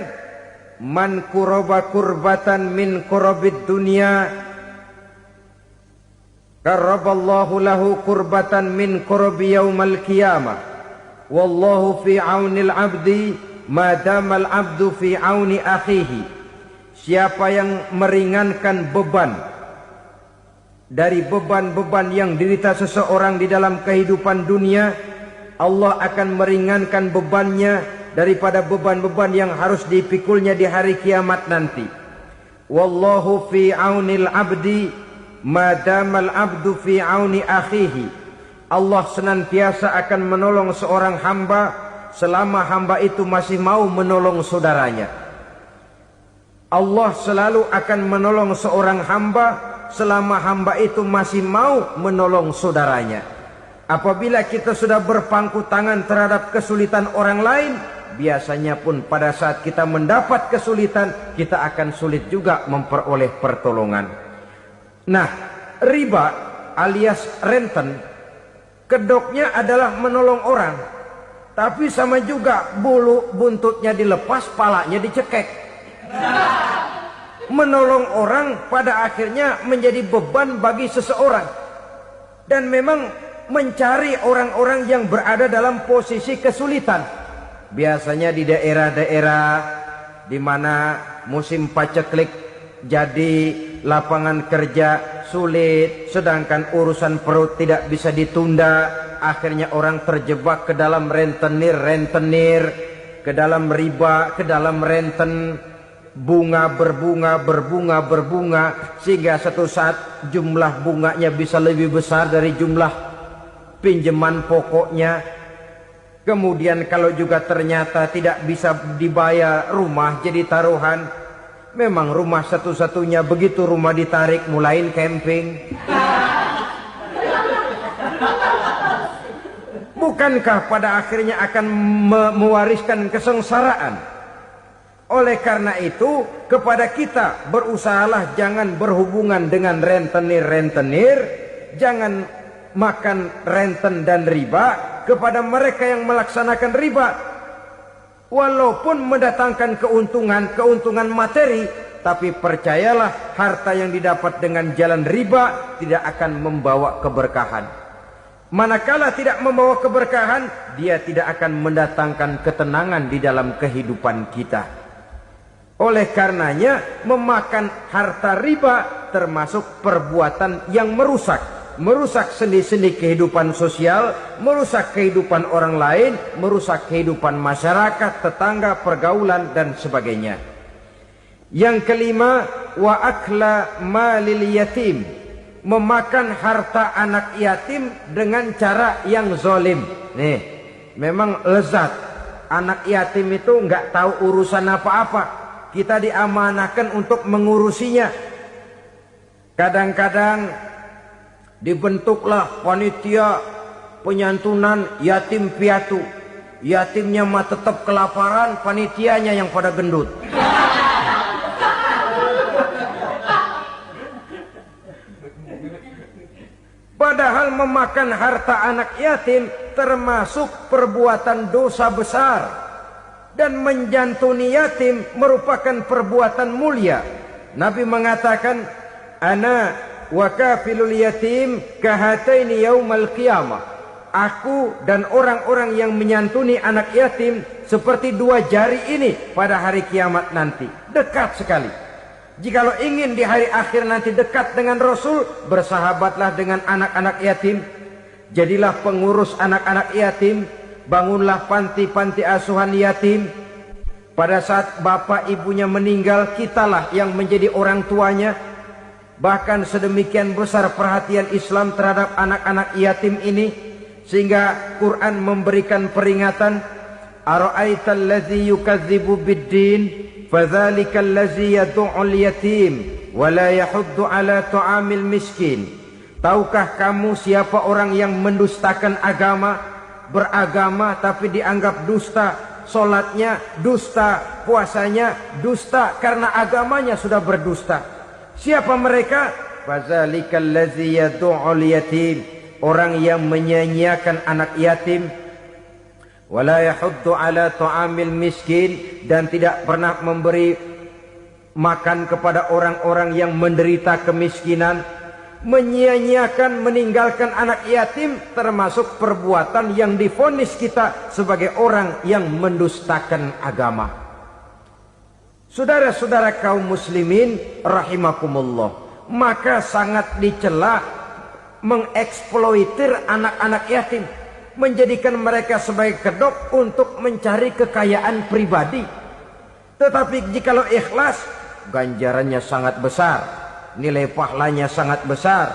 man kuraba kurbatan min kurabid dunya karaballahu lahu kurbatan min kurabi yaumal qiyamah. Wallahu fi aunil abdi madamal abdu fi auni akhihi. Siapa yang meringankan beban dari beban-beban yang derita seseorang di dalam kehidupan dunia, Allah akan meringankan bebannya daripada beban-beban yang harus dipikulnya di hari kiamat nanti. Wallahu fi aunil abdi madamal abdu fi auni akhihi. Allah senantiasa akan menolong seorang hamba selama hamba itu masih mau menolong saudaranya. Allah selalu akan menolong seorang hamba selama hamba itu masih mau menolong saudaranya. Apabila kita sudah berpangku tangan terhadap kesulitan orang lain, biasanya pun pada saat kita mendapat kesulitan, kita akan sulit juga memperoleh pertolongan. Nah, riba alias renten, kedoknya adalah menolong orang. Tapi sama juga bulu buntutnya dilepas, palanya dicekek. Menolong orang pada akhirnya menjadi beban bagi seseorang. Dan memang mencari orang-orang yang berada dalam posisi kesulitan. Biasanya di daerah-daerah di mana musim paceklik jadi lapangan kerja sulit, sedangkan urusan perut tidak bisa ditunda, akhirnya orang terjebak ke dalam rentenir, ke dalam riba, ke dalam renten, bunga berbunga, sehingga satu saat jumlah bunganya bisa lebih besar dari jumlah pinjaman pokoknya. Kemudian kalau juga ternyata tidak bisa dibayar, rumah jadi taruhan. Memang rumah satu-satunya, begitu rumah ditarik mulain camping. Bukankah pada akhirnya akan mewariskan kesengsaraan? Oleh karena itu, kepada kita berusahalah jangan berhubungan dengan rentenir, jangan makan renten dan riba. Kepada mereka yang melaksanakan riba, walaupun mendatangkan keuntungan materi, tapi percayalah harta yang didapat dengan jalan riba tidak akan membawa keberkahan. Manakala tidak membawa keberkahan, dia tidak akan mendatangkan ketenangan di dalam kehidupan kita. Oleh karenanya, memakan harta riba termasuk perbuatan yang merusak sendi-sendi kehidupan sosial, merusak kehidupan orang lain, merusak kehidupan masyarakat, tetangga, pergaulan, dan sebagainya. Yang kelima, wa akla malil yatim, memakan harta anak yatim dengan cara yang zalim. Nih, memang lezat. Anak yatim itu nggak tahu urusan apa-apa. Kita diamanahkan untuk mengurusinya. Kadang-kadang dibentuklah panitia penyantunan yatim piatu. Yatimnya mah tetap kelaparan, panitianya yang pada gendut. Padahal memakan harta anak yatim termasuk perbuatan dosa besar. Dan menjantuni yatim merupakan perbuatan mulia. Nabi mengatakan, ana wa kafilul yatim kahataini yaumal qiyamah. Aku dan orang-orang yang menyantuni anak yatim seperti dua jari ini pada hari kiamat nanti. Dekat sekali. Jikalau ingin di hari akhir nanti dekat dengan Rasul, bersahabatlah dengan anak-anak yatim. Jadilah pengurus anak-anak yatim. Bangunlah panti-panti asuhan yatim. Pada saat bapak ibunya meninggal, kitalah yang menjadi orang tuanya. Bahkan sedemikian besar perhatian Islam terhadap anak-anak yatim ini, sehingga Quran memberikan peringatan, ara'aital ladzi yukadzibu bid-din fadzalikal ladzi yad'ul yatim wa la yahuddu ala ta'amil miskin. Tahukah kamu siapa orang yang mendustakan agama, beragama tapi dianggap dusta, salatnya dusta, puasanya dusta karena agamanya sudah berdusta. Siapa mereka? Fazalikal ladzi yad'ul yatim, orang yang menyanyiakan anak yatim. wala yahuddu ala ta'amil miskin, dan tidak pernah memberi makan kepada orang-orang yang menderita kemiskinan. Menyia-nyiakan, meninggalkan anak yatim termasuk perbuatan yang divonis kita sebagai orang yang mendustakan agama. Saudara-saudara kaum muslimin rahimakumullah, maka sangat dicela mengeksploitir anak-anak yatim, menjadikan mereka sebagai kedok untuk mencari kekayaan pribadi. Tetapi jikalau ikhlas, ganjarannya sangat besar, nilai pahalanya sangat besar.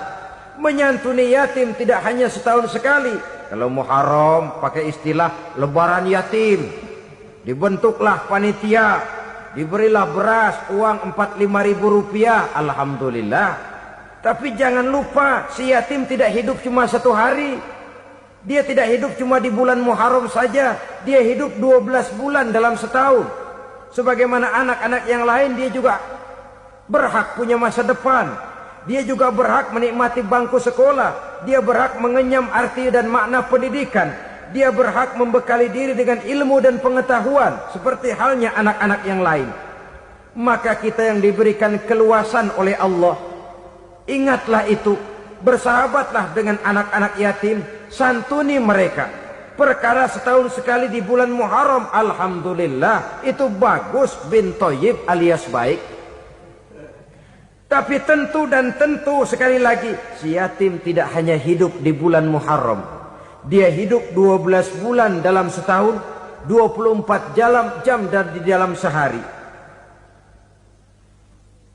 Menyantuni yatim tidak hanya setahun sekali. Kalau Muharram pakai istilah lebaran yatim, dibentuklah panitia, diberilah beras, uang 4-5 ribu rupiah, alhamdulillah. Tapi jangan lupa, si yatim tidak hidup cuma satu hari. Dia tidak hidup cuma di bulan Muharram saja. Dia hidup 12 bulan dalam setahun. Sebagaimana anak-anak yang lain, dia juga berhak punya masa depan. Dia juga berhak menikmati bangku sekolah. Dia berhak mengenyam arti dan makna pendidikan. Dia berhak membekali diri dengan ilmu dan pengetahuan, seperti halnya anak-anak yang lain. Maka kita yang diberikan keluasan oleh Allah, ingatlah itu, bersahabatlah dengan anak-anak yatim, santuni mereka. Perkara setahun sekali di bulan Muharram, alhamdulillah, itu bagus, bin Thayyib alias baik. Tapi tentu dan tentu sekali lagi, si yatim tidak hanya hidup di bulan Muharram. Dia hidup 12 bulan dalam setahun, 24 jam di dalam sehari.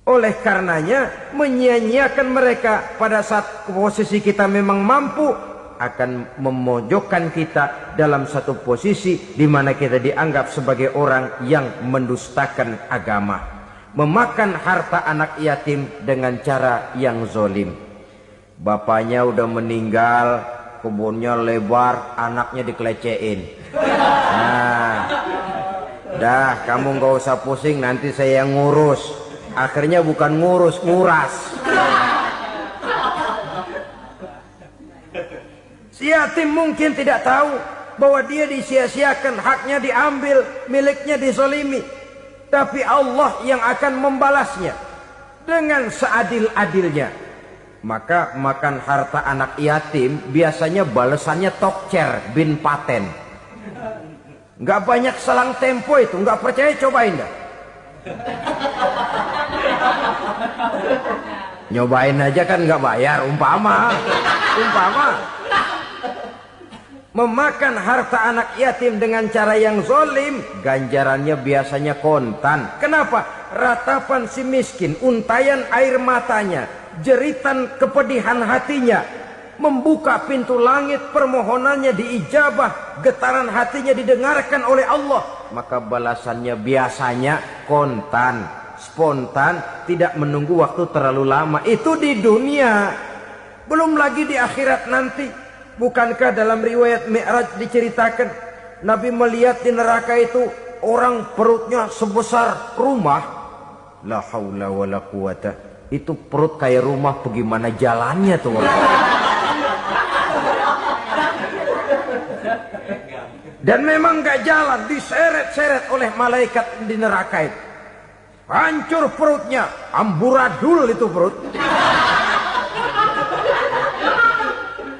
Oleh karenanya, menyia-nyiakan mereka pada saat posisi kita memang mampu akan memojokkan kita dalam satu posisi di mana kita dianggap sebagai orang yang mendustakan agama, memakan harta anak yatim dengan cara yang zolim. Bapaknya udah meninggal, kebunnya lebar, anaknya dikelecehin. Nah, dah kamu gak usah pusing, nanti saya yang ngurus. Akhirnya bukan ngurus, nguras. Si yatim mungkin tidak tahu bahwa dia disia-siakan, haknya diambil, miliknya dizalimi. Tapi Allah yang akan membalasnya dengan seadil-adilnya. Maka makan harta anak yatim biasanya balasannya tokcer bin paten. Nggak banyak selang tempo itu, nggak percaya cobain dah. Nyobain aja kan nggak bayar, umpama. Memakan harta anak yatim dengan cara yang zolim, ganjarannya biasanya kontan. Kenapa? Ratapan si miskin, untayan air matanya, jeritan kepedihan hatinya, membuka pintu langit, permohonannya diijabah, getaran hatinya didengarkan oleh Allah. Maka balasannya biasanya kontan, spontan, tidak menunggu waktu terlalu lama. Itu di dunia, belum lagi di akhirat nanti. Bukankah dalam riwayat Mi'raj diceritakan, Nabi melihat di neraka itu orang perutnya sebesar rumah. La haula wala quwata. Itu perut kayak rumah, bagaimana jalannya tuh orang? Dan memang gak jalan, diseret-seret oleh malaikat di neraka itu. Hancur perutnya, amburadul itu perut.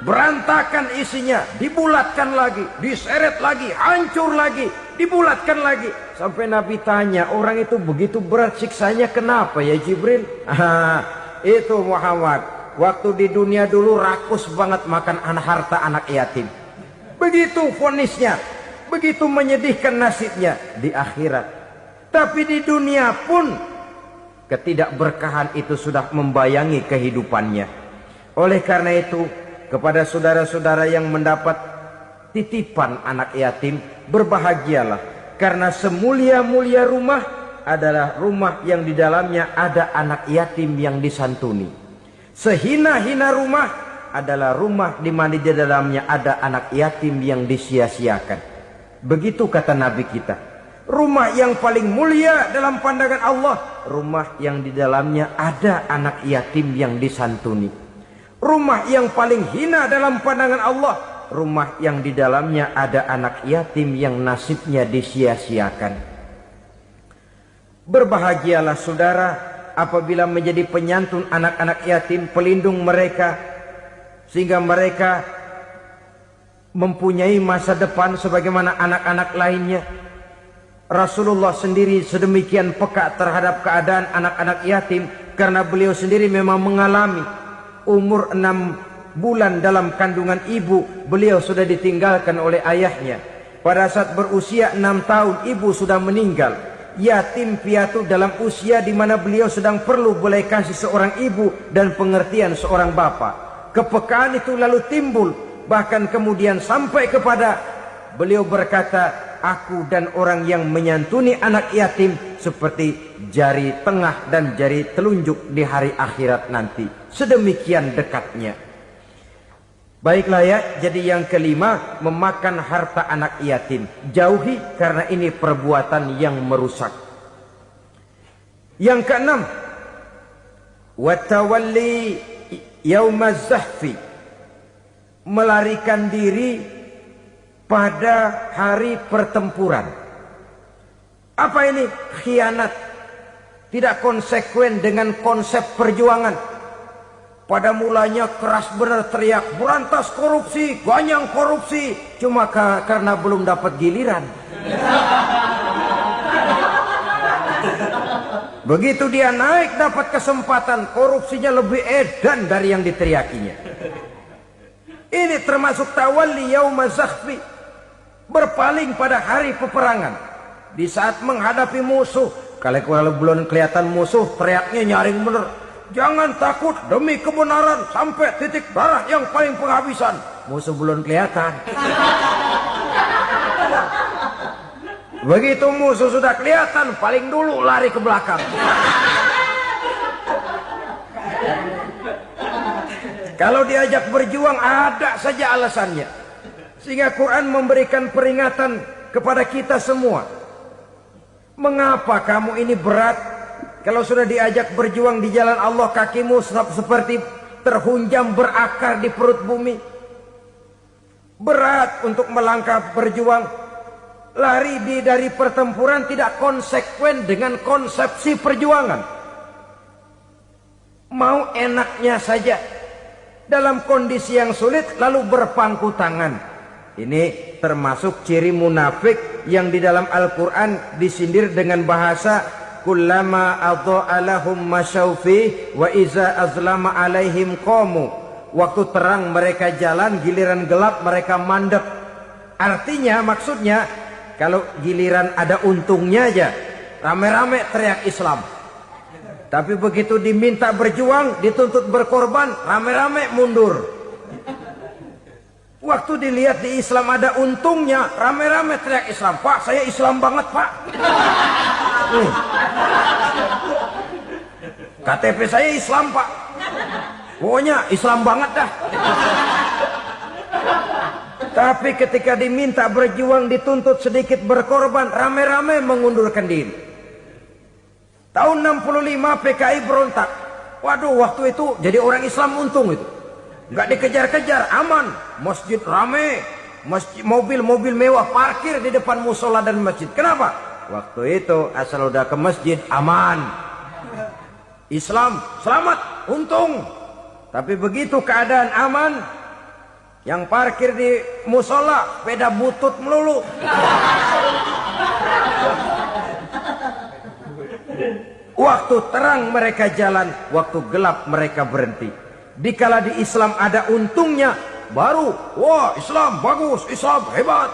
Berantakan isinya, dibulatkan lagi, diseret lagi, hancur lagi, dibulatkan lagi. Sampai Nabi tanya, orang itu begitu berat siksanya kenapa ya Jibril? Itu Muhammad, waktu di dunia dulu rakus banget makan harta anak yatim. Begitu vonisnya, begitu menyedihkan nasibnya di akhirat. Tapi di dunia pun ketidakberkahan itu sudah membayangi kehidupannya. Oleh karena itu, kepada saudara-saudara yang mendapat titipan anak yatim, berbahagialah, karena semulia-mulia rumah adalah rumah yang di dalamnya ada anak yatim yang disantuni. Sehina-hina rumah adalah rumah di mana di dalamnya ada anak yatim yang disia-siakan. Begitu kata Nabi kita. Rumah yang paling mulia dalam pandangan Allah, rumah yang di dalamnya ada anak yatim yang disantuni. Rumah yang paling hina dalam pandangan Allah, rumah yang di dalamnya ada anak yatim yang nasibnya disia-siakan. Berbahagialah saudara apabila menjadi penyantun anak-anak yatim, pelindung mereka, sehingga mereka mempunyai masa depan sebagaimana anak-anak lainnya. Rasulullah sendiri sedemikian peka terhadap keadaan anak-anak yatim karena beliau sendiri memang mengalami umur 6 bulan dalam kandungan ibu, beliau sudah ditinggalkan oleh ayahnya. Pada saat berusia 6 tahun ibu sudah meninggal. Yatim piatu dalam usia di mana beliau sedang perlu belas kasih seorang ibu dan pengertian seorang bapa. Kepekaan itu lalu timbul, bahkan kemudian sampai kepada beliau berkata, aku dan orang yang menyantuni anak yatim seperti jari tengah dan jari telunjuk di hari akhirat nanti. Sedemikian dekatnya. Baiklah ya, jadi yang kelima, memakan harta anak yatim. Jauhi karena ini perbuatan yang merusak. Yang keenam, watawalli yaumaz zahfi, melarikan diri pada hari pertempuran. Apa ini? Khianat. Tidak konsekuen dengan konsep perjuangan. Pada mulanya keras benar teriak, berantas korupsi, ganyang korupsi. Cuma karena belum dapat giliran. Begitu dia naik dapat kesempatan, korupsinya lebih edan dari yang diteriakinya. Ini termasuk tawalli yaumaz zahfi, berpaling pada hari peperangan. Di saat menghadapi musuh, kalau belum kelihatan musuh, teriaknya nyaring bener. Jangan takut demi kebenaran sampai titik darah yang paling penghabisan. Musuh belum kelihatan. Begitu musuh sudah kelihatan, paling dulu lari ke belakang. Kalau diajak berjuang ada saja alasannya. Sehingga Quran memberikan peringatan kepada kita semua. Mengapa kamu ini berat? Kalau sudah diajak berjuang di jalan Allah, kakimu seperti terhunjam berakar di perut bumi. Berat untuk melangkah berjuang. Lari dari pertempuran tidak konsekuen dengan konsepsi perjuangan. Mau enaknya saja. Dalam kondisi yang sulit lalu berpangku tangan. Ini termasuk ciri munafik yang di dalam Al-Quran disindir dengan bahasa kullama adha'a lahum masyaufi wa iza azlama alaihim qamu. Waktu terang mereka jalan, giliran gelap mereka mandek. Artinya, maksudnya kalau giliran ada untungnya aja, rame-rame teriak Islam. Tapi begitu diminta berjuang, dituntut berkorban, rame-rame mundur. Waktu dilihat di Islam ada untungnya, rame-rame teriak Islam. Pak, saya Islam banget, Pak. KTP saya Islam, Pak. Pokoknya Islam banget dah. Tapi ketika diminta berjuang, dituntut sedikit berkorban, rame-rame mengundurkan diri. Tahun 65 PKI berontak. Waduh, waktu itu jadi orang Islam untung itu. Nggak dikejar-kejar, aman. Masjid rame, mobil-mobil mewah parkir di depan musola dan masjid. Kenapa? Waktu itu asal udah ke masjid aman. Islam selamat, untung. Tapi begitu keadaan aman, yang parkir di musola sepeda butut melulu. Waktu terang mereka jalan, waktu gelap mereka berhenti. Dikala di Islam ada untungnya, baru wah Islam bagus, Islam hebat.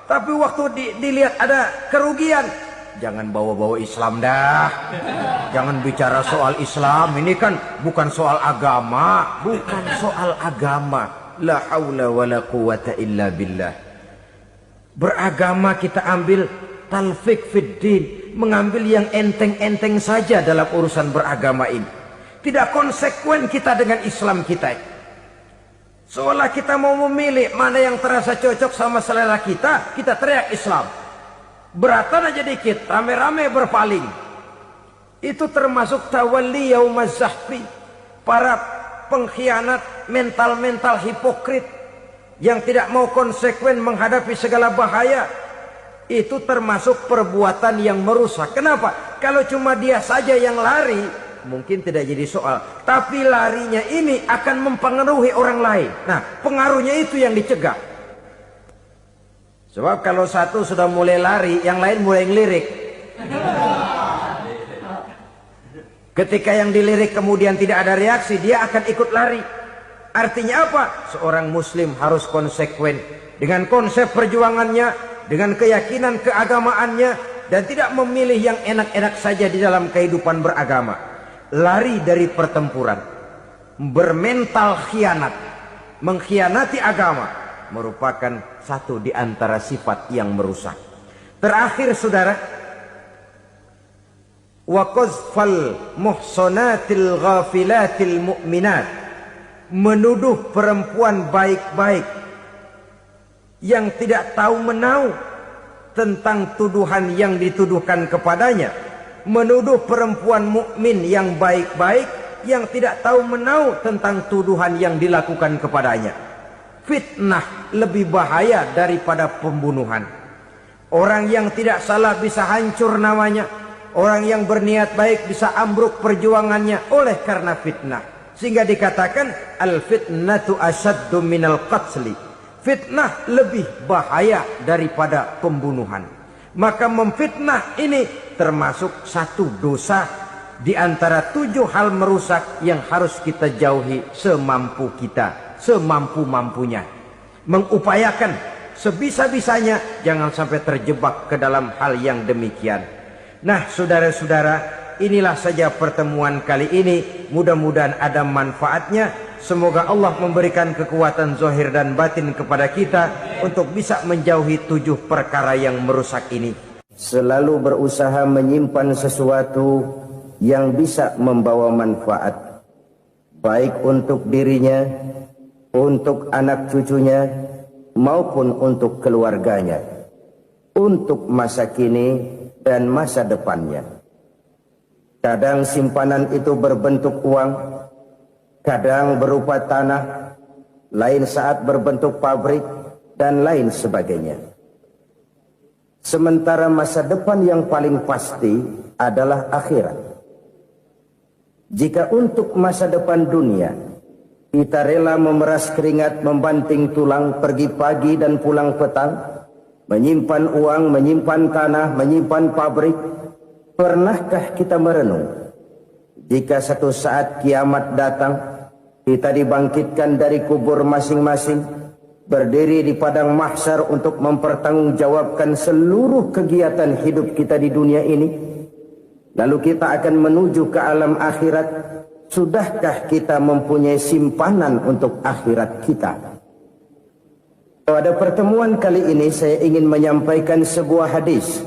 Tapi waktu dilihat ada kerugian, jangan bawa-bawa Islam dah. Jangan bicara soal Islam, ini kan bukan soal agama. Bukan soal agama. La haula wa la quwata illa billah. Beragama kita ambil talfik fid din, mengambil yang enteng-enteng saja dalam urusan beragama ini. Tidak konsekuen kita dengan Islam kita. Seolah kita mau memilih mana yang terasa cocok sama selera kita, kita teriak Islam. Beratan aja dikit, rame-rame berpaling. Itu termasuk tawalli yaumaz zahfi. Para pengkhianat, mental-mental hipokrit. yang tidak mau konsekuen menghadapi segala bahaya, itu termasuk perbuatan yang merusak. Kenapa? Kalau cuma dia saja yang lari, mungkin tidak jadi soal. Tapi larinya ini akan mempengaruhi orang lain. Nah, pengaruhnya itu yang dicegah. Sebab kalau satu sudah mulai lari, yang lain mulai ngelirik. Ketika yang dilirik kemudian tidak ada reaksi, dia akan ikut lari. Artinya apa? Seorang muslim harus konsekuen dengan konsep perjuangannya, dengan keyakinan keagamaannya, dan tidak memilih yang enak-enak saja di dalam kehidupan beragama. Lari dari pertempuran, bermental khianat, mengkhianati agama, merupakan satu di antara sifat yang merusak. Terakhir saudara, wa qazfal muhsanatil ghafilatil mu'minat, menuduh perempuan baik-baik yang tidak tahu menau tentang tuduhan yang dituduhkan kepadanya, menuduh perempuan mukmin yang baik-baik yang tidak tahu menau tentang tuduhan yang dilakukan kepadanya. Fitnah lebih bahaya daripada pembunuhan. Orang yang tidak salah bisa hancur namanya, orang yang berniat baik bisa ambruk perjuangannya oleh karena fitnah. Sehingga dikatakan al-fitnatu asyaddu minal qatli. Fitnah lebih bahaya daripada pembunuhan. Maka memfitnah ini termasuk satu dosa di antara 7 hal merusak yang harus kita jauhi semampu kita, semampu-mampunya. Mengupayakan sebisa-bisanya jangan sampai terjebak ke dalam hal yang demikian. Nah, saudara-saudara, inilah saja pertemuan kali ini. Mudah-mudahan ada manfaatnya. Semoga Allah memberikan kekuatan zahir dan batin kepada kita untuk bisa menjauhi 7 perkara yang merusak ini. Selalu berusaha menyimpan sesuatu yang bisa membawa manfaat, baik untuk dirinya, untuk anak cucunya, maupun untuk keluarganya, untuk masa kini dan masa depannya. Kadang simpanan itu berbentuk uang, kadang berupa tanah, lain saat berbentuk pabrik, dan lain sebagainya. Sementara masa depan yang paling pasti adalah akhirat. Jika untuk masa depan dunia kita rela memeras keringat, membanting tulang, pergi pagi dan pulang petang, menyimpan uang, menyimpan tanah, menyimpan pabrik, pernahkah kita merenung jika satu saat kiamat datang, kita dibangkitkan dari kubur masing-masing, berdiri di padang mahsyar untuk mempertanggungjawabkan seluruh kegiatan hidup kita di dunia ini, lalu kita akan menuju ke alam akhirat. Sudahkah kita mempunyai simpanan untuk akhirat kita? Pada pertemuan kali ini saya ingin menyampaikan sebuah hadis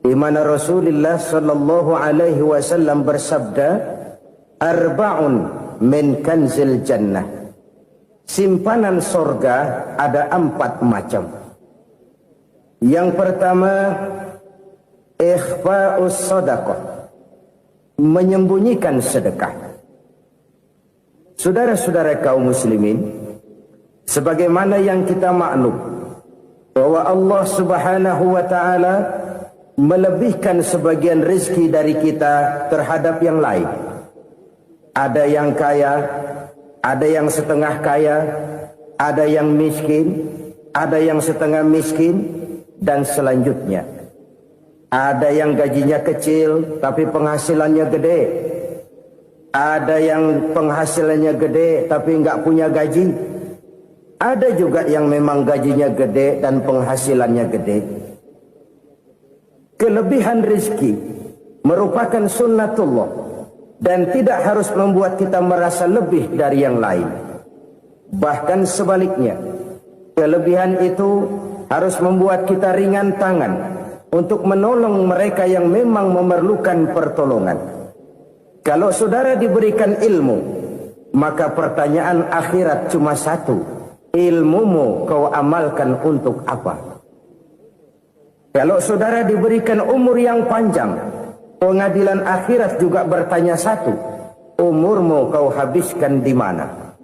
di mana Rasulullah sallallahu alaihi wasallam bersabda, arba'un min kanzil jannah. Simpanan sorga ada 4 macam. Yang pertama, ikhfa'us sadaqah, menyembunyikan sedekah. Saudara-saudara kaum muslimin, sebagaimana yang kita maklum bahwa Allah Subhanahu wa taala melebihkan sebagian rezeki dari kita terhadap yang lain. Ada yang kaya, ada yang setengah kaya, ada yang miskin, ada yang setengah miskin, dan selanjutnya. Ada yang gajinya kecil tapi penghasilannya gede. Ada yang penghasilannya gede tapi nggak punya gaji. Ada juga yang memang gajinya gede dan penghasilannya gede. Kelebihan rezeki merupakan sunnatullah dan tidak harus membuat kita merasa lebih dari yang lain. Bahkan sebaliknya, kelebihan itu harus membuat kita ringan tangan untuk menolong mereka yang memang memerlukan pertolongan. Kalau saudara diberikan ilmu, maka pertanyaan akhirat cuma satu: ilmumu kau amalkan untuk apa? Kalau saudara diberikan umur yang panjang, pengadilan akhirat juga bertanya satu: umurmu kau habiskan di mana?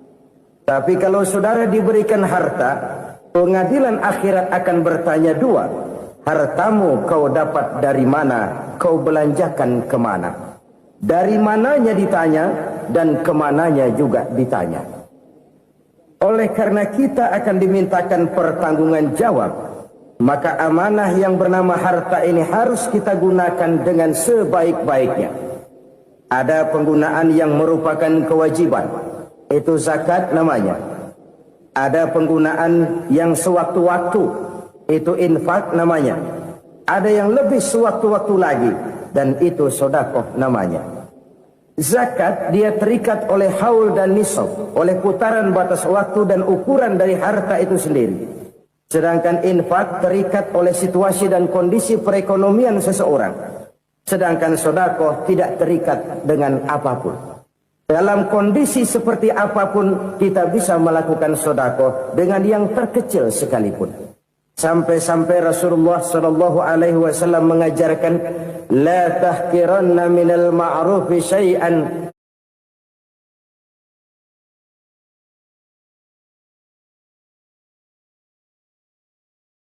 Tapi kalau saudara diberikan harta, Pengadilan akhirat akan bertanya dua. Hartamu kau dapat dari mana? Kau belanjakan kemana? Dari mananya ditanya dan kemananya juga ditanya. Oleh karena kita akan dimintakan pertanggungan jawab, maka amanah yang bernama harta ini harus kita gunakan dengan sebaik-baiknya. Ada penggunaan yang merupakan kewajiban, itu zakat namanya. Ada penggunaan yang sewaktu-waktu, itu infak namanya. Ada yang lebih sewaktu-waktu lagi, dan itu sedekah namanya. Zakat dia terikat oleh haul dan nisab, oleh putaran batas waktu dan ukuran dari harta itu sendiri. Sedangkan infak terikat oleh situasi dan kondisi perekonomian seseorang. Sedangkan sedekah tidak terikat dengan apapun. Dalam kondisi seperti apapun kita bisa melakukan sedekah dengan yang terkecil sekalipun. Sampai-sampai Rasulullah SAW mengajarkan, la tahkiranna minal ma'rufi syai'an